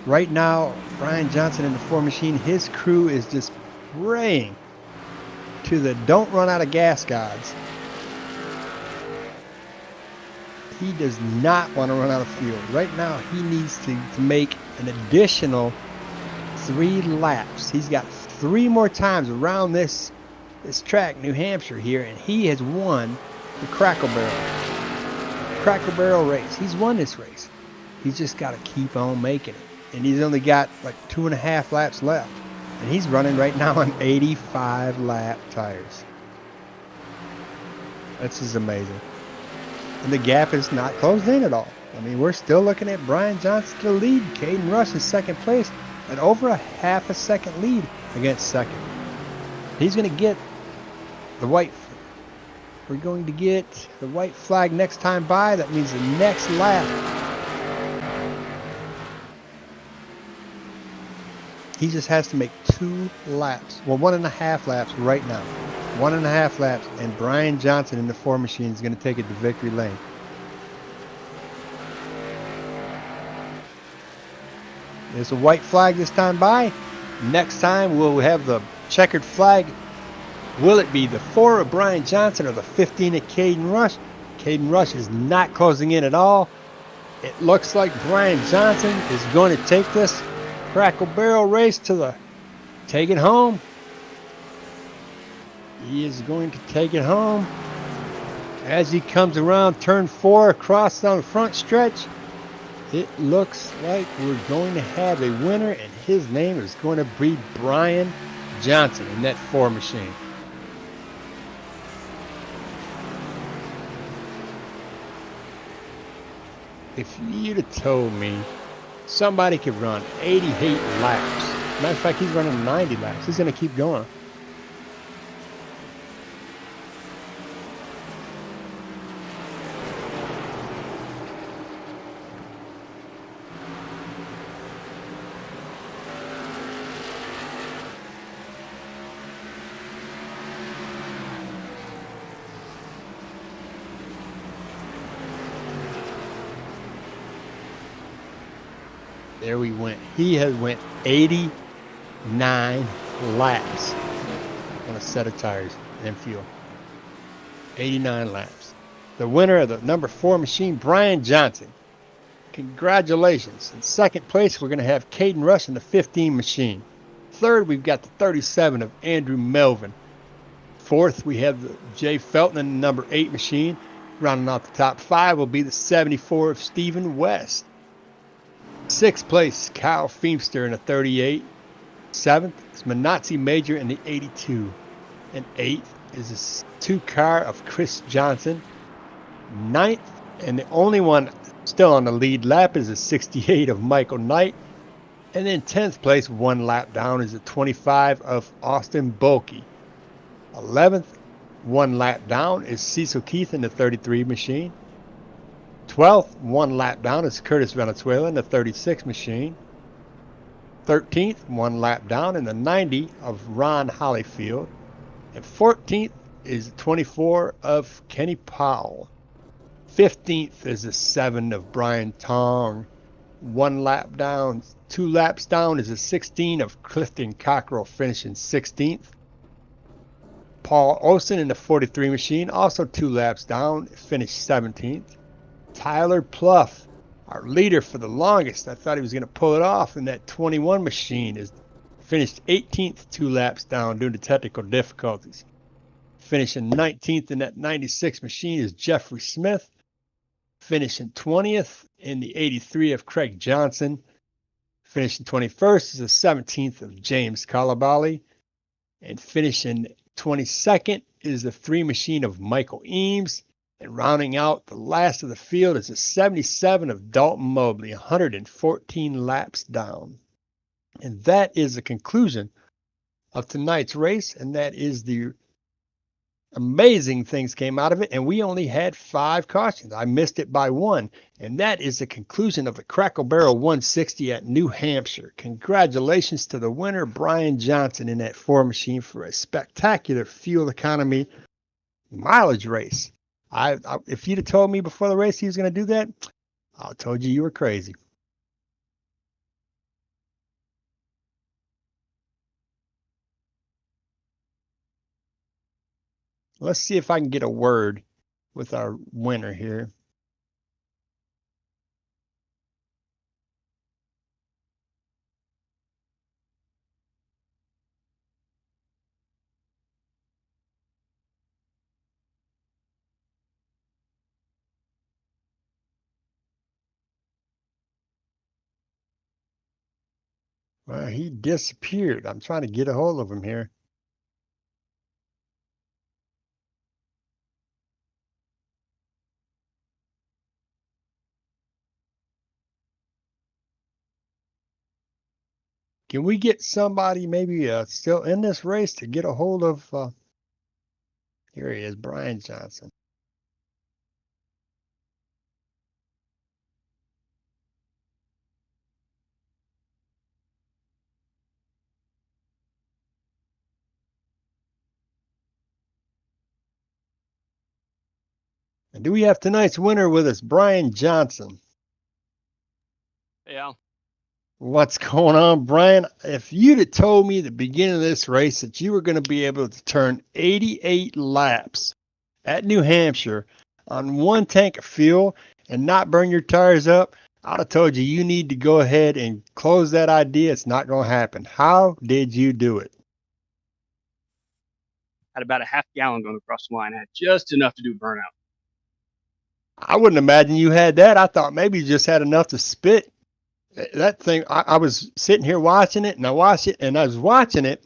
Right now, Brian Johnson in the 4 machine, his crew is just praying to the don't run out of gas gods. He does not want to run out of fuel. Right now, he needs to make an additional 3 laps. He's got 3 more times around this track, New Hampshire here, and he has won the Crackle Barrel race. He's won this race. He's just got to keep on making it. And he's only got like 2.5 laps left. And he's running right now on 85 lap tires. This is amazing. And the gap is not closed in at all. I mean, we're still looking at Brian Johnson to lead. Caden Rush in second place at over a half a second lead against second. He's going to get the white. We're going to get the white flag next time by. That means the next lap. He just has to make 2 laps. Well, 1.5 laps right now. 1.5 laps, and Brian Johnson in the 4 machine is going to take it to victory lane. There's a white flag this time by. Next time we'll have the checkered flag. Will it be the 4 of Brian Johnson or the 15 of Caden Rush? Caden Rush is not closing in at all. It looks like Brian Johnson is going to take this Crackle Barrel race to take it home. He is going to take it home as he comes around turn 4 across on the front stretch. It looks like we're going to have a winner, and his name is going to be Brian Johnson in that 4 machine. If you'd have told me somebody could run 88 laps, matter of fact, he's running 90 laps. He's going to keep going. There we went. He has went 89 laps on a set of tires and fuel. 89 laps. The winner of the number 4 machine, Brian Johnson. Congratulations. In second place, we're going to have Caden Rush in the 15 machine. Third, we've got the 37 of Andrew Melvin. Fourth, we have the Jay Felton in the number 8 machine. Rounding out the top 5 will be the 74 of Stephen West. Sixth place, Kyle Feemster in a 38. 7th is Minazzi Major in the 82. And 8th is a 2-car of Chris Johnson. 9th, and the only one still on the lead lap, is a 68 of Michael Knight. And then 10th place, 1 lap down, is a 25 of Austin Bulkey. 11th, 1 lap down, is Cecil Keith in the 33 machine. 12th, 1 lap down, is Curtis Valenzuela in the 36 machine. 13th, 1 lap down in the 90 of Ron Hollyfield. And 14th is the 24 of Kenny Powell. 15th is the 7 of Brian Tong. 1 lap down. 2 laps down is a 16 of Clifton Cockrell, finishing 16th. Paul Olson in the 43 machine, also 2 laps down, finished 17th. Tyler Pluff, our leader for the longest, I thought he was going to pull it off in that 21 machine, is finished 18th, 2 laps down due to technical difficulties. Finishing 19th in that 96 machine is Jeffrey Smith. Finishing 20th in the 83 of Craig Johnson. Finishing 21st is the 17th of James Calabali. And finishing 22nd is the 3 machine of Michael Eames. And rounding out the last of the field is the 77 of Dalton Mobley, 114 laps down. And that is the conclusion of tonight's race, and that is the amazing things came out of it, and we only had 5 cautions. I missed it by 1, and that is the conclusion of the Crackle Barrel 160 at New Hampshire. Congratulations to the winner, Brian Johnson, in that 4 machine for a spectacular fuel economy mileage race. If you'd have told me before the race he was going to do that, I told you were crazy. Let's see if I can get a word with our winner here. Well, he disappeared. I'm trying to get a hold of him here. Can we get somebody maybe still in this race to get a hold of? Here he is, Brian Johnson. And do we have tonight's winner with us, Brian Johnson? Yeah. What's going on, Brian? If you'd have told me at the beginning of this race that you were going to be able to turn 88 laps at New Hampshire on 1 tank of fuel and not burn your tires up, I'd have told you you need to go ahead and close that idea. It's not going to happen. How did you do it? Had about a half gallon going across the line. I had just enough to do burnout. I wouldn't imagine you had that. I thought maybe you just had enough to spit. That thing, I was sitting here watching it, and I watched it, and I was watching it,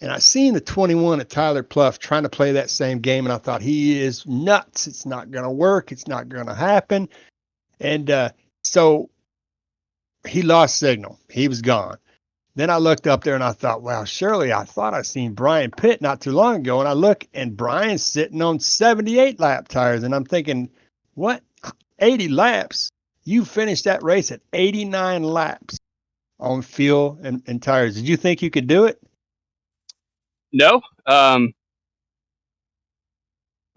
and I seen the 21 of Tyler Pluff trying to play that same game, and I thought, he is nuts. It's not going to work. It's not going to happen. And so he lost signal. He was gone. Then I looked up there, and I thought, wow, surely I thought I seen Brian Pitt not too long ago, and I look, and Brian's sitting on 78 lap tires, and I'm thinking, what? 80 laps? You finished that race at 89 laps on fuel and tires. Did you think you could do it? No, but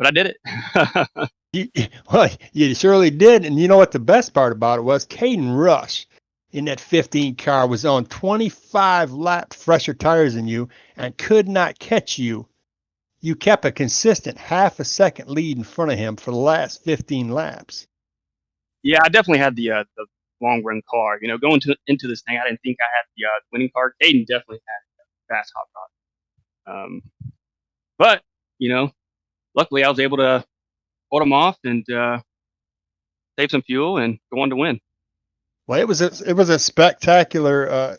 I did it. Well, you surely did. And you know what the best part about it was? Caden Rush in that 15 car was on 25 lap fresher tires than you and could not catch you. You kept a consistent half a second lead in front of him for the last 15 laps. Yeah, I definitely had the long run car. You know, going into this thing, I didn't think I had the winning car. Caden definitely had a fast hot rod. But you know, luckily I was able to hold him off and save some fuel and go on to win. Well, it was a spectacular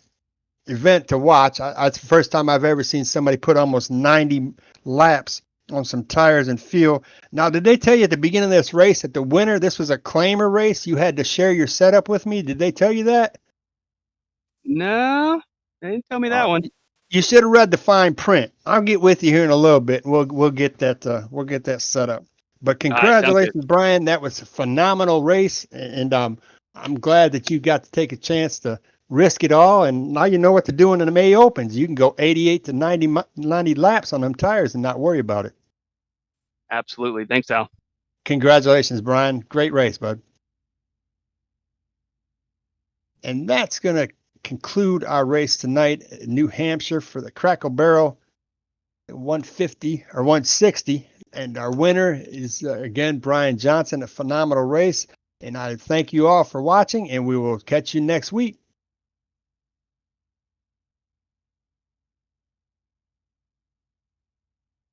event to watch. It's the first time I've ever seen somebody put almost 90 laps on some tires and fuel. Now, did they tell you at the beginning of this race that the winner, this was a claimer race? You had to share your setup with me. Did they tell you that? No, they didn't tell me that one. You should have read the fine print. I'll get with you here in a little bit, and we'll get that set up. But congratulations, Brian. That was a phenomenal race, and I'm glad that you got to take a chance to risk it all, and now you know what to do in the May Opens. You can go 88 to 90 laps on them tires and not worry about it. Absolutely. Thanks, Al. Congratulations, Brian. Great race, bud. And that's going to conclude our race tonight in New Hampshire for the Crackle Barrel 150 or 160. And our winner is, again, Brian Johnson. A phenomenal race. And I thank you all for watching, and we will catch you next week.